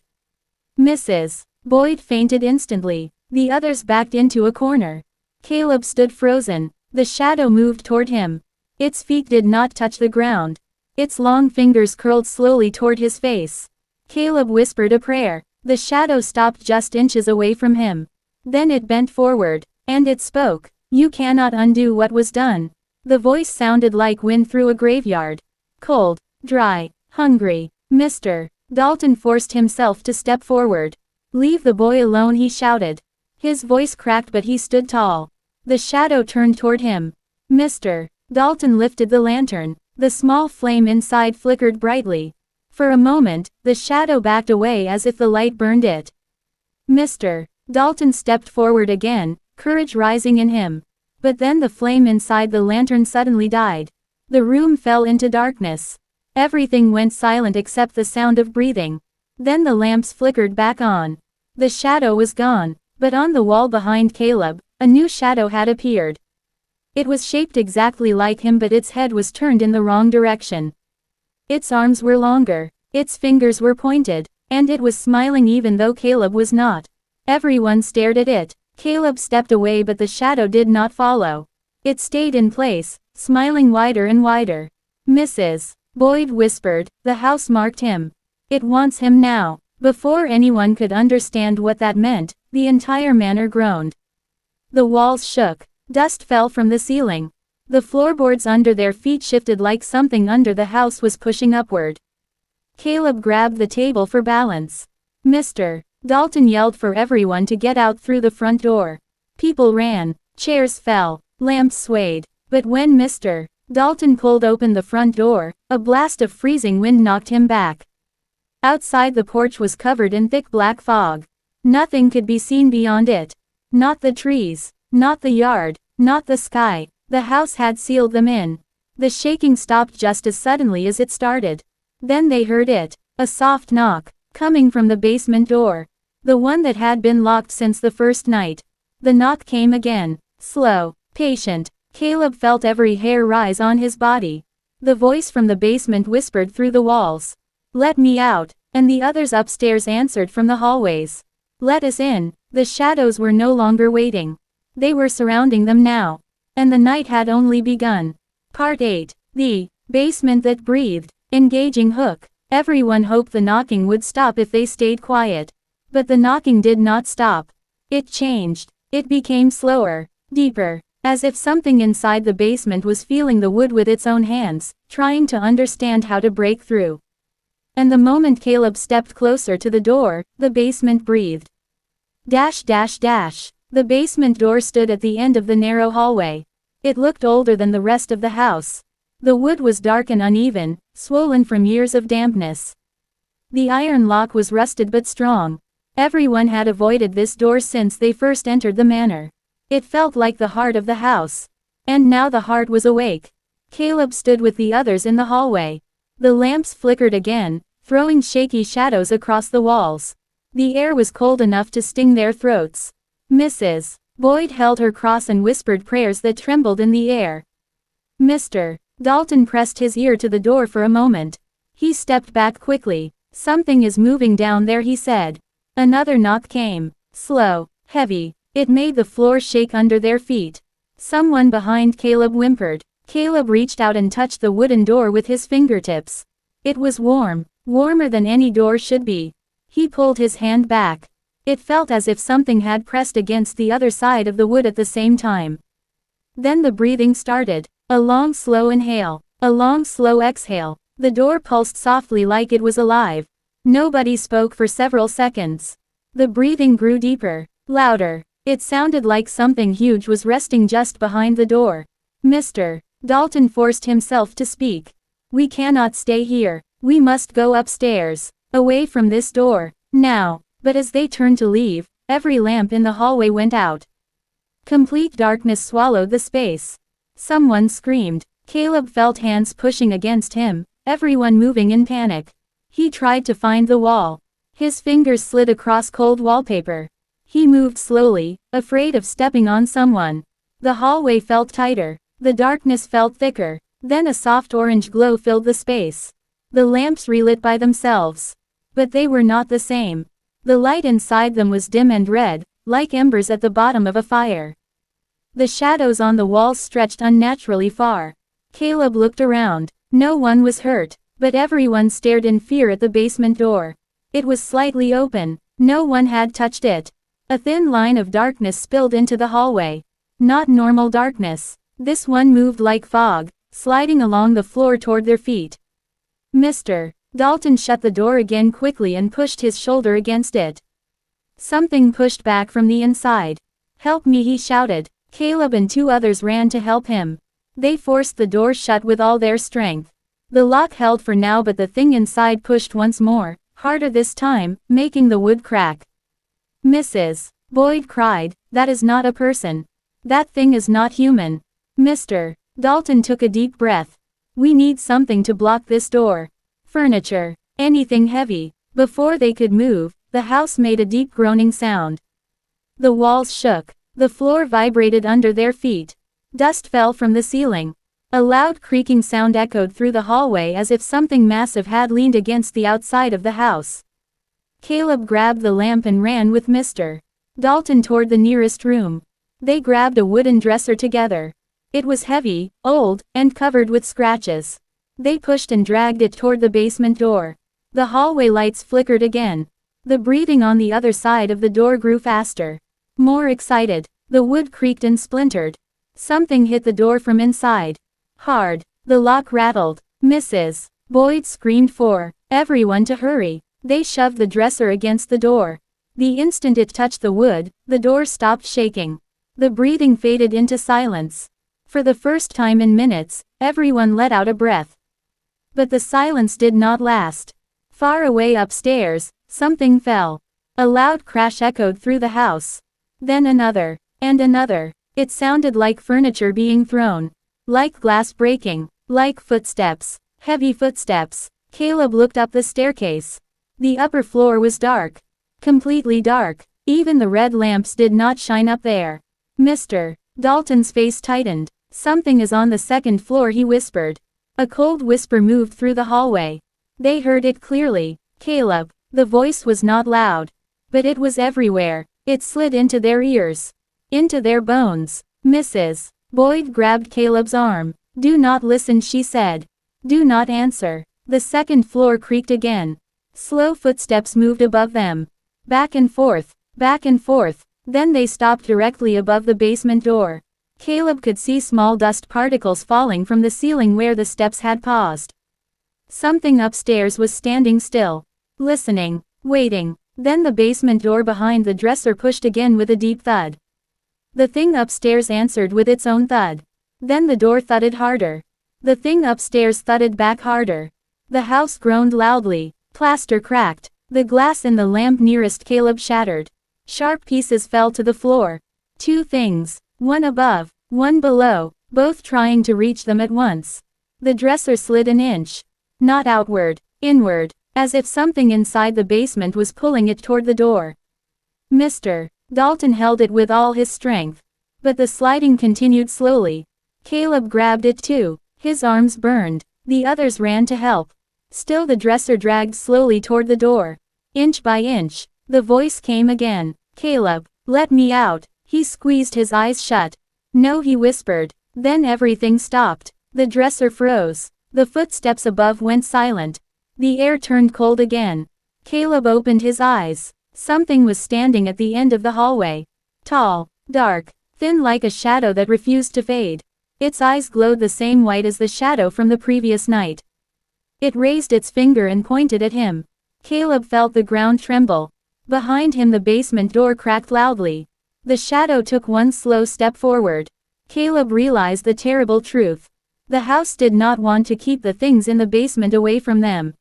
Mrs. Boyd fainted instantly. The others backed into a corner. Caleb stood frozen. The shadow moved toward him. Its feet did not touch the ground. Its long fingers curled slowly toward his face. Caleb whispered a prayer. The shadow stopped just inches away from him. Then it bent forward. And it spoke. You cannot undo what was done. The voice sounded like wind through a graveyard. Cold, dry, hungry. Mr. Dalton forced himself to step forward. Leave the boy alone, he shouted. His voice cracked but he stood tall. The shadow turned toward him. Mr. Dalton lifted the lantern. The small flame inside flickered brightly. For a moment, the shadow backed away as if the light burned it. Mr. Dalton stepped forward again, courage rising in him. But then the flame inside the lantern suddenly died. The room fell into darkness. Everything went silent except the sound of breathing. Then the lamps flickered back on. The shadow was gone, but on the wall behind Caleb, a new shadow had appeared. It was shaped exactly like him but its head was turned in the wrong direction. Its arms were longer, its fingers were pointed, and it was smiling even though Caleb was not. Everyone stared at it. Caleb stepped away but the shadow did not follow. It stayed in place, smiling wider and wider. Mrs. Boyd whispered, the house marked him. It wants him now. Before anyone could understand what that meant, the entire manor groaned. The walls shook. Dust fell from the ceiling. The floorboards under their feet shifted like something under the house was pushing upward. Caleb grabbed the table for balance. Mr. Dalton yelled for everyone to get out through the front door. People ran. Chairs fell. Lamps swayed. But when Mr. Dalton pulled open the front door, a blast of freezing wind knocked him back. Outside the porch was covered in thick black fog. Nothing could be seen beyond it. Not the trees. Not the yard. Not the sky. The house had sealed them in. The shaking stopped just as suddenly as it started. Then they heard it. A soft knock. Coming from the basement door. The one that had been locked since the first night. The knock came again. Slow. Patient. Caleb felt every hair rise on his body. The voice from the basement whispered through the walls. Let me out. And the others upstairs answered from the hallways. Let us in. The shadows were no longer waiting. They were surrounding them now. And the night had only begun. Part 8. The basement that breathed. Engaging hook. Everyone hoped the knocking would stop if they stayed quiet. But the knocking did not stop. It changed. It became slower. Deeper. As if something inside the basement was feeling the wood with its own hands, trying to understand how to break through. And the moment Caleb stepped closer to the door, the basement breathed. Dash dash dash. The basement door stood at the end of the narrow hallway. It looked older than the rest of the house. The wood was dark and uneven, swollen from years of dampness. The iron lock was rusted but strong. Everyone had avoided this door since they first entered the manor. It felt like the heart of the house. And now the heart was awake. Caleb stood with the others in the hallway. The lamps flickered again, throwing shaky shadows across the walls. The air was cold enough to sting their throats. Mrs. Boyd held her cross and whispered prayers that trembled in the air. Mr. Dalton pressed his ear to the door for a moment. He stepped back quickly. Something is moving down there, he said. Another knock came. Slow, heavy. It made the floor shake under their feet. Someone behind Caleb whimpered. Caleb reached out and touched the wooden door with his fingertips. It was warm, warmer than any door should be. He pulled his hand back. It felt as if something had pressed against the other side of the wood at the same time. Then the breathing started. A long slow inhale. A long slow exhale. The door pulsed softly like it was alive. Nobody spoke for several seconds. The breathing grew deeper, louder. It sounded like something huge was resting just behind the door. Mr. Dalton forced himself to speak. We cannot stay here. We must go upstairs. Away from this door. Now. But as they turned to leave, every lamp in the hallway went out. Complete darkness swallowed the space. Someone screamed. Caleb felt hands pushing against him, everyone moving in panic. He tried to find the wall. His fingers slid across cold wallpaper. He moved slowly, afraid of stepping on someone. The hallway felt tighter. The darkness felt thicker. Then a soft orange glow filled the space. The lamps relit by themselves. But they were not the same. The light inside them was dim and red, like embers at the bottom of a fire. The shadows on the walls stretched unnaturally far. Caleb looked around. No one was hurt, but everyone stared in fear at the basement door. It was slightly open. No one had touched it. A thin line of darkness spilled into the hallway. Not normal darkness. This one moved like fog, sliding along the floor toward their feet. Mr. Dalton shut the door again quickly and pushed his shoulder against it. Something pushed back from the inside. "Help me," he shouted. Caleb and 2 others ran to help him. They forced the door shut with all their strength. The lock held for now, but the thing inside pushed once more, harder this time, making the wood crack. "Mrs. Boyd cried, "That is not a person. That thing is not human." Mr. Dalton took a deep breath. "We need something to block this door. Furniture. Anything heavy." Before they could move, the house made a deep groaning sound. The walls shook. The floor vibrated under their feet. Dust fell from the ceiling. A loud creaking sound echoed through the hallway as if something massive had leaned against the outside of the house. Caleb grabbed the lamp and ran with Mr. Dalton toward the nearest room. They grabbed a wooden dresser together. It was heavy, old, and covered with scratches. They pushed and dragged it toward the basement door. The hallway lights flickered again. The breathing on the other side of the door grew faster. More excited. The wood creaked and splintered. Something hit the door from inside. Hard. The lock rattled. Mrs. Boyd screamed for everyone to hurry. They shoved the dresser against the door. The instant it touched the wood, the door stopped shaking. The breathing faded into silence. For the first time in minutes, everyone let out a breath. But the silence did not last. Far away upstairs, something fell. A loud crash echoed through the house. Then another. And another. It sounded like furniture being thrown. Like glass breaking. Like footsteps. Heavy footsteps. Caleb looked up the staircase. The upper floor was dark. Completely dark. Even the red lamps did not shine up there. Mr. Dalton's face tightened. "Something is on the second floor," he whispered. A cold whisper moved through the hallway. They heard it clearly. "Caleb." The voice was not loud. But it was everywhere. It slid into their ears. Into their bones. Mrs. Boyd grabbed Caleb's arm. "Do not listen," she said. "Do not answer." The second floor creaked again. Slow footsteps moved above them. Back and forth. Back and forth. Then they stopped directly above the basement door. Caleb could see small dust particles falling from the ceiling where the steps had paused. Something upstairs was standing still. Listening. Waiting. Then the basement door behind the dresser pushed again with a deep thud. The thing upstairs answered with its own thud. Then the door thudded harder. The thing upstairs thudded back harder. The house groaned loudly. Plaster cracked. The glass in the lamp nearest Caleb shattered. Sharp pieces fell to the floor. 2 things. One above, one below, both trying to reach them at once. The dresser slid an inch. Not outward, inward, as if something inside the basement was pulling it toward the door. Mr. Dalton held it with all his strength. But the sliding continued slowly. Caleb grabbed it too. His arms burned. The others ran to help. Still the dresser dragged slowly toward the door. Inch by inch. The voice came again. "Caleb, let me out." He squeezed his eyes shut. "No," he whispered. Then everything stopped. The dresser froze. The footsteps above went silent. The air turned cold again. Caleb opened his eyes. Something was standing at the end of the hallway. Tall, dark, thin like a shadow that refused to fade. Its eyes glowed the same white as the shadow from the previous night. It raised its finger and pointed at him. Caleb felt the ground tremble. Behind him the basement door cracked loudly. The shadow took one slow step forward. Caleb realized the terrible truth. The house did not want to keep the things in the basement away from them.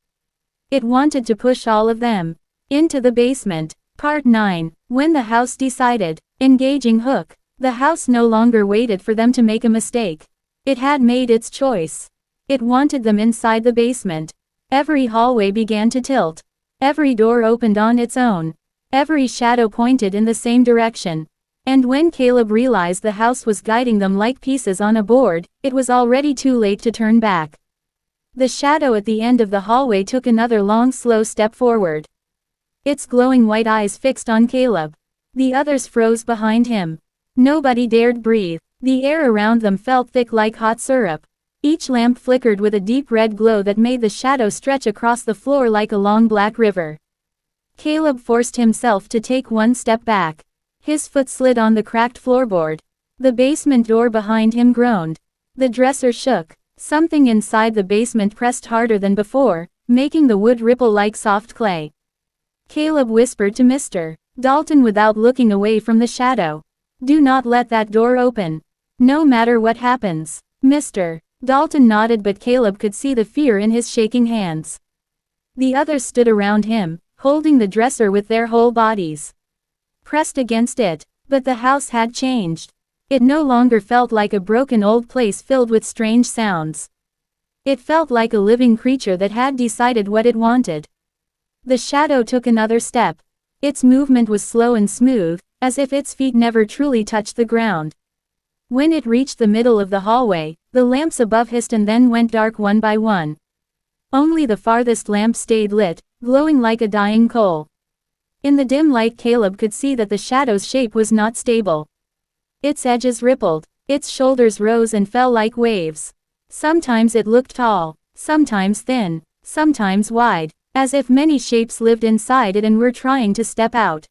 It wanted to push all of them into the basement. Part 9. When the house decided. Engaging Hook. The house no longer waited for them to make a mistake. It had made its choice. It wanted them inside the basement. Every hallway began to tilt. Every door opened on its own. Every shadow pointed in the same direction. And when Caleb realized the house was guiding them like pieces on a board, it was already too late to turn back. The shadow at the end of the hallway took another long slow step forward. Its glowing white eyes fixed on Caleb. The others froze behind him. Nobody dared breathe. The air around them felt thick like hot syrup. Each lamp flickered with a deep red glow that made the shadow stretch across the floor like a long black river. Caleb forced himself to take one step back. His foot slid on the cracked floorboard. The basement door behind him groaned. The dresser shook. Something inside the basement pressed harder than before, making the wood ripple like soft clay. Caleb whispered to Mr. Dalton without looking away from the shadow. "Do not let that door open. No matter what happens." Mr. Dalton nodded, but Caleb could see the fear in his shaking hands. The others stood around him, holding the dresser with their whole bodies. Pressed against it. But the house had changed. It no longer felt like a broken old place filled with strange sounds. It felt like a living creature that had decided what it wanted. The shadow took another step. Its movement was slow and smooth, as if its feet never truly touched the ground. When it reached the middle of the hallway, the lamps above hissed and then went dark one by one. Only the farthest lamp stayed lit, glowing like a dying coal. In the dim light, Caleb could see that the shadow's shape was not stable. Its edges rippled, its shoulders rose and fell like waves. Sometimes it looked tall, sometimes thin, sometimes wide, as if many shapes lived inside it and were trying to step out.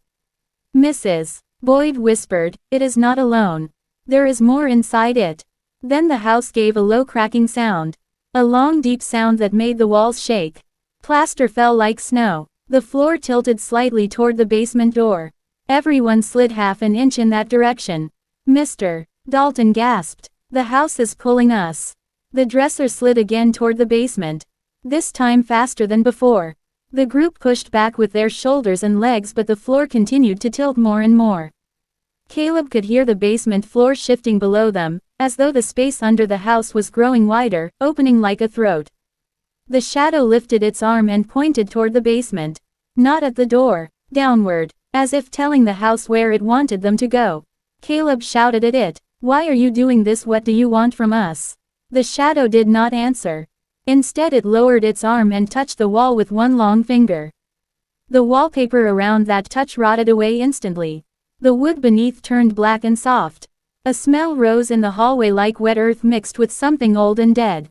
"Mrs. Boyd whispered, "It is not alone. There is more inside it." Then the house gave a low cracking sound. A long deep sound that made the walls shake. Plaster fell like snow. The floor tilted slightly toward the basement door. Everyone slid half an inch in that direction. Mr. Dalton gasped. "The house is pulling us." The dresser slid again toward the basement. This time faster than before. The group pushed back with their shoulders and legs, but the floor continued to tilt more and more. Caleb could hear the basement floor shifting below them, as though the space under the house was growing wider, opening like a throat. The shadow lifted its arm and pointed toward the basement. Not at the door, downward, as if telling the house where it wanted them to go. Caleb shouted at it, "Why are you doing this? What do you want from us?" The shadow did not answer. Instead it lowered its arm and touched the wall with one long finger. The wallpaper around that touch rotted away instantly. The wood beneath turned black and soft. A smell rose in the hallway like wet earth mixed with something old and dead.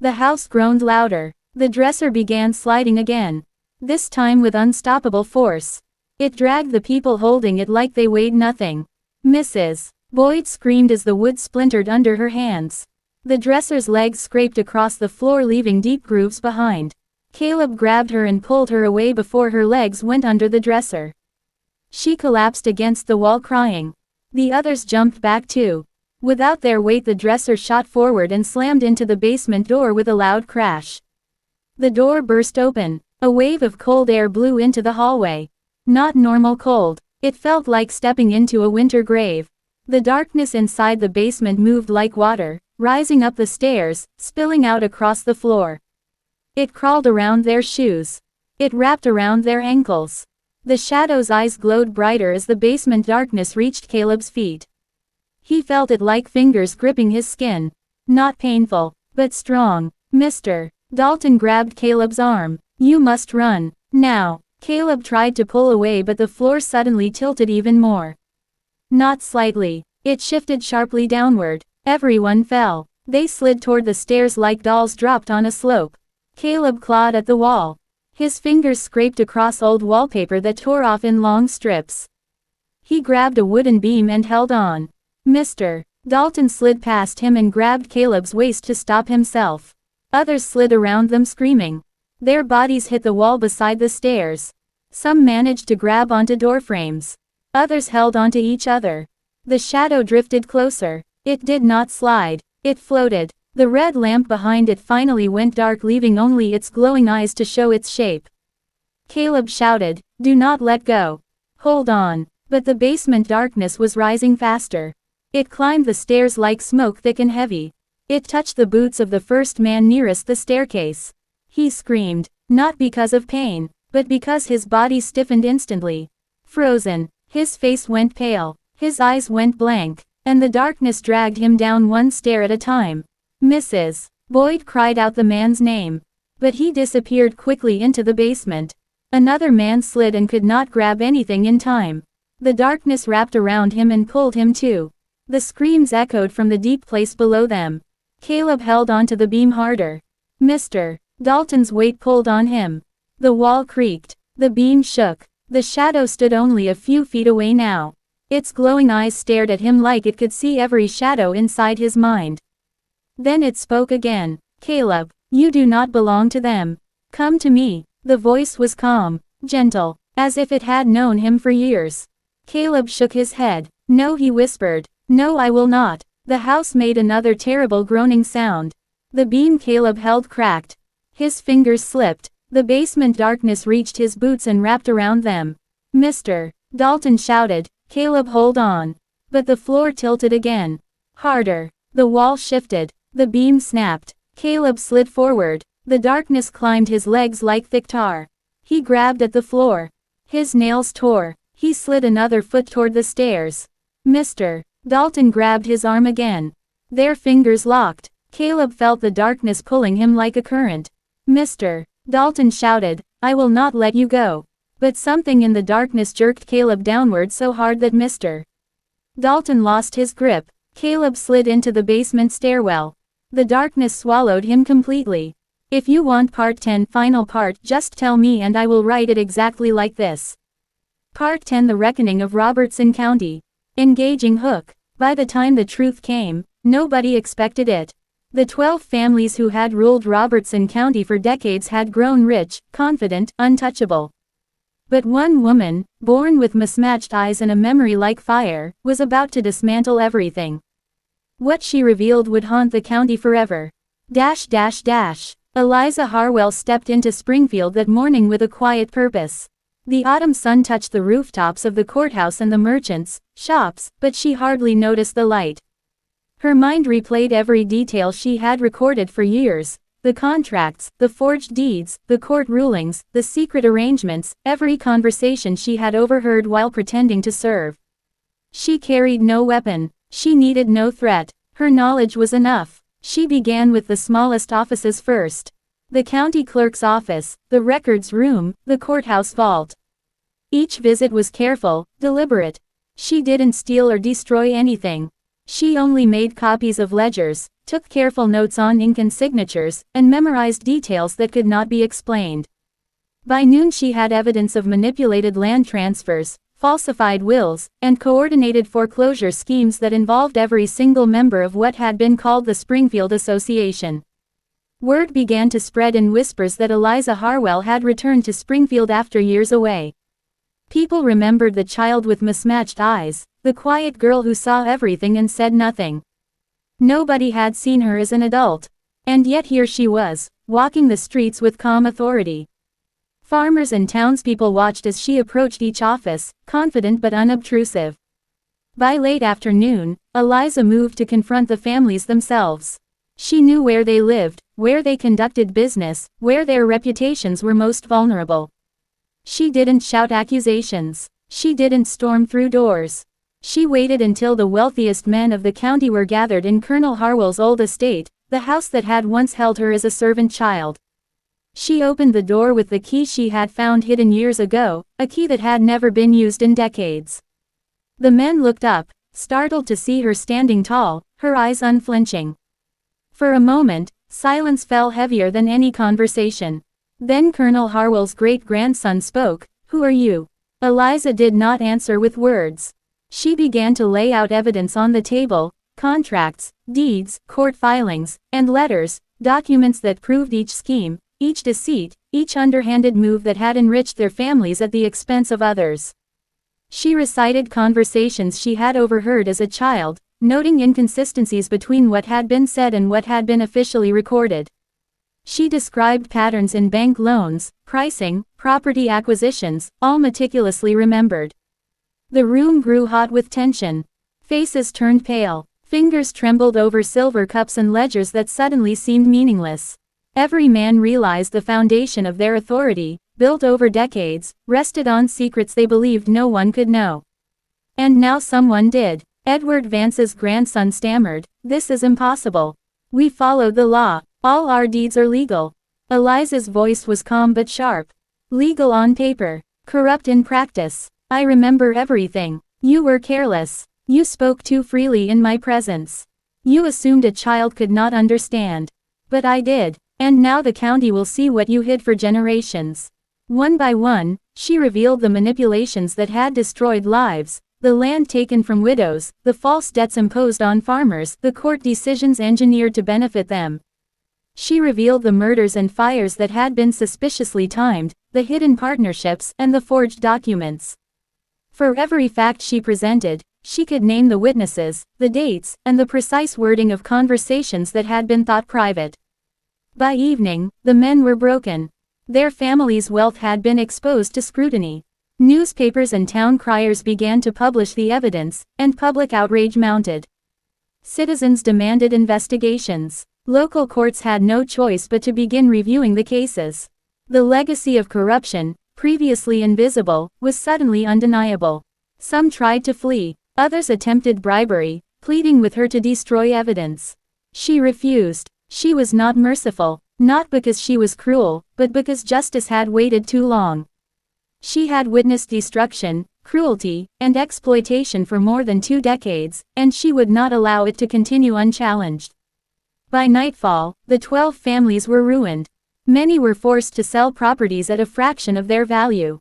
The house groaned louder. The dresser began sliding again. This time with unstoppable force. It dragged the people holding it like they weighed nothing. Mrs. Boyd screamed as the wood splintered under her hands. The dresser's legs scraped across the floor, leaving deep grooves behind. Caleb grabbed her and pulled her away before her legs went under the dresser. She collapsed against the wall crying. The others jumped back too. Without their weight, the dresser shot forward and slammed into the basement door with a loud crash. The door burst open. A wave of cold air blew into the hallway. Not normal cold. It felt like stepping into a winter grave. The darkness inside the basement moved like water, rising up the stairs, spilling out across the floor. It crawled around their shoes. It wrapped around their ankles. The shadow's eyes glowed brighter as the basement darkness reached Caleb's feet. He felt it like fingers gripping his skin. Not painful, but strong. Mr. Dalton grabbed Caleb's arm. "You must run. Now." Caleb tried to pull away, but the floor suddenly tilted even more. Not slightly. It shifted sharply downward. Everyone fell. They slid toward the stairs like dolls dropped on a slope. Caleb clawed at the wall. His fingers scraped across old wallpaper that tore off in long strips. He grabbed a wooden beam and held on. Mr. Dalton slid past him and grabbed Caleb's waist to stop himself. Others slid around them screaming. Their bodies hit the wall beside the stairs. Some managed to grab onto door frames. Others held onto each other. The shadow drifted closer. It did not slide. It floated. The red lamp behind it finally went dark, leaving only its glowing eyes to show its shape. Caleb shouted, "Do not let go. Hold on." But the basement darkness was rising faster. It climbed the stairs like smoke, thick and heavy. It touched the boots of the first man nearest the staircase. He screamed, not because of pain, but because his body stiffened instantly. Frozen, his face went pale, his eyes went blank, and the darkness dragged him down one stair at a time. Mrs. Boyd cried out the man's name. But he disappeared quickly into the basement. Another man slid and could not grab anything in time. The darkness wrapped around him and pulled him too. The screams echoed from the deep place below them. Caleb held onto the beam harder. Mr. Dalton's weight pulled on him. The wall creaked. The beam shook. The shadow stood only a few feet away now. Its glowing eyes stared at him like it could see every shadow inside his mind. Then it spoke again. Caleb, you do not belong to them. Come to me. The voice was calm, gentle, as if it had known him for years. Caleb shook his head. No, he whispered. No, I will not. The house made another terrible groaning sound. The beam Caleb held cracked. His fingers slipped. The basement darkness reached his boots and wrapped around them. Mr. Dalton shouted, Caleb, hold on. But the floor tilted again. Harder. The wall shifted. The beam snapped. Caleb slid forward. The darkness climbed his legs like thick tar. He grabbed at the floor. His nails tore. He slid another foot toward the stairs. Mr. Dalton grabbed his arm again. Their fingers locked. Caleb felt the darkness pulling him like a current. Mr. Dalton shouted, I will not let you go. But something in the darkness jerked Caleb downward so hard that Mr. Dalton lost his grip. Caleb slid into the basement stairwell. The darkness swallowed him completely. If you want part 10 final part, just tell me and I will write it exactly like this. Part 10, The Reckoning of Robertson County. Engaging hook. By the time the truth came, nobody expected it. The 12 families who had ruled Robertson County for decades had grown rich, confident, untouchable. But one woman, born with mismatched eyes and a memory like fire, was about to dismantle everything. What she revealed would haunt the county forever. Eliza Harwell stepped into Springfield that morning with a quiet purpose. The autumn sun touched the rooftops of the courthouse and the merchants' shops, but she hardly noticed the light. Her mind replayed every detail she had recorded for years: the contracts, the forged deeds, the court rulings, the secret arrangements, every conversation she had overheard while pretending to serve. She carried no weapon. She needed no threat. Her knowledge was enough. She began with the smallest offices first. The county clerk's office, the records room, the courthouse vault. Each visit was careful, deliberate. She didn't steal or destroy anything. She only made copies of ledgers, took careful notes on ink and signatures, and memorized details that could not be explained. By noon she had evidence of manipulated land transfers, falsified wills, and coordinated foreclosure schemes that involved every single member of what had been called the Springfield Association. Word began to spread in whispers that Eliza Harwell had returned to Springfield after years away. People remembered the child with mismatched eyes, the quiet girl who saw everything and said nothing. Nobody had seen her as an adult. And yet here she was, walking the streets with calm authority. Farmers and townspeople watched as she approached each office, confident but unobtrusive. By late afternoon, Eliza moved to confront the families themselves. She knew where they lived, where they conducted business, where their reputations were most vulnerable. She didn't shout accusations. She didn't storm through doors. She waited until the wealthiest men of the county were gathered in Colonel Harwell's old estate, the house that had once held her as a servant child. She opened the door with the key she had found hidden years ago, a key that had never been used in decades. The men looked up, startled to see her standing tall, her eyes unflinching. For a moment, silence fell heavier than any conversation. Then Colonel Harwell's great-grandson spoke. "Who are you?" Eliza did not answer with words. She began to lay out evidence on the table: contracts, deeds, court filings, and letters, documents that proved each scheme, each deceit, each underhanded move that had enriched their families at the expense of others. She recited conversations she had overheard as a child, noting inconsistencies between what had been said and what had been officially recorded. She described patterns in bank loans, pricing, property acquisitions, all meticulously remembered. The room grew hot with tension. Faces turned pale. Fingers trembled over silver cups and ledgers that suddenly seemed meaningless. Every man realized the foundation of their authority, built over decades, rested on secrets they believed no one could know. And now someone did. Edward Vance's grandson stammered, "This is impossible. We follow the law. All our deeds are legal." Eliza's voice was calm but sharp. "Legal on paper. Corrupt in practice. I remember everything. You were careless. You spoke too freely in my presence. You assumed a child could not understand. But I did. And now the county will see what you hid for generations." One by one, she revealed the manipulations that had destroyed lives, the land taken from widows, the false debts imposed on farmers, the court decisions engineered to benefit them. She revealed the murders and fires that had been suspiciously timed, the hidden partnerships, and the forged documents. For every fact she presented, she could name the witnesses, the dates, and the precise wording of conversations that had been thought private. By evening, the men were broken. Their families' wealth had been exposed to scrutiny. Newspapers and town criers began to publish the evidence, and public outrage mounted. Citizens demanded investigations. Local courts had no choice but to begin reviewing the cases. The legacy of corruption, previously invisible, was suddenly undeniable. Some tried to flee. Others attempted bribery, pleading with her to destroy evidence. She refused. She was not merciful, not because she was cruel, but because justice had waited too long. She had witnessed destruction, cruelty, and exploitation for more than 2 decades, and she would not allow it to continue unchallenged. By nightfall, the 12 families were ruined. Many were forced to sell properties at a fraction of their value.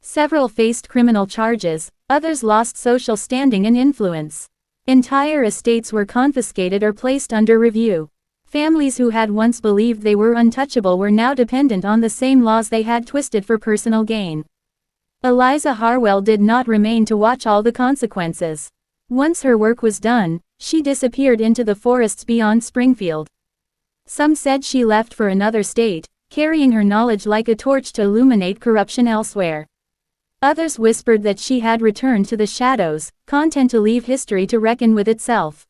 Several faced criminal charges, others lost social standing and influence. Entire estates were confiscated or placed under review. Families who had once believed they were untouchable were now dependent on the same laws they had twisted for personal gain. Eliza Harwell did not remain to watch all the consequences. Once her work was done, she disappeared into the forests beyond Springfield. Some said she left for another state, carrying her knowledge like a torch to illuminate corruption elsewhere. Others whispered that she had returned to the shadows, content to leave history to reckon with itself.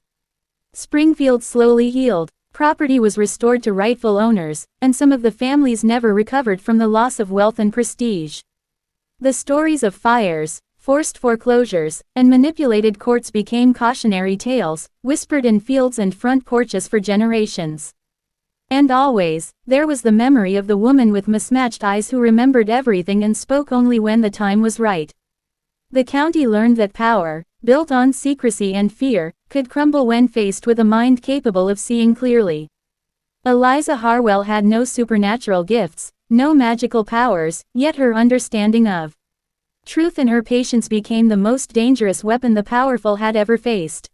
Springfield slowly healed. Property was restored to rightful owners, and some of the families never recovered from the loss of wealth and prestige. The stories of fires, forced foreclosures, and manipulated courts became cautionary tales, whispered in fields and front porches for generations. And always, there was the memory of the woman with mismatched eyes who remembered everything and spoke only when the time was right. The county learned that power, built on secrecy and fear, could crumble when faced with a mind capable of seeing clearly. Eliza Harwell had no supernatural gifts, no magical powers, yet her understanding of truth and her patience became the most dangerous weapon the powerful had ever faced.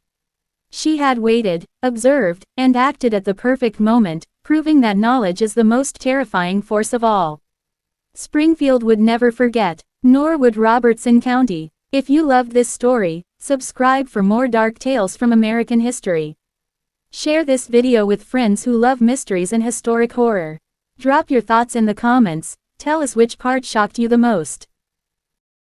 She had waited, observed, and acted at the perfect moment, proving that knowledge is the most terrifying force of all. Springfield would never forget, nor would Robertson County. If you loved this story, subscribe for more dark tales from American history. Share this video with friends who love mysteries and historic horror. Drop your thoughts in the comments, tell us which part shocked you the most.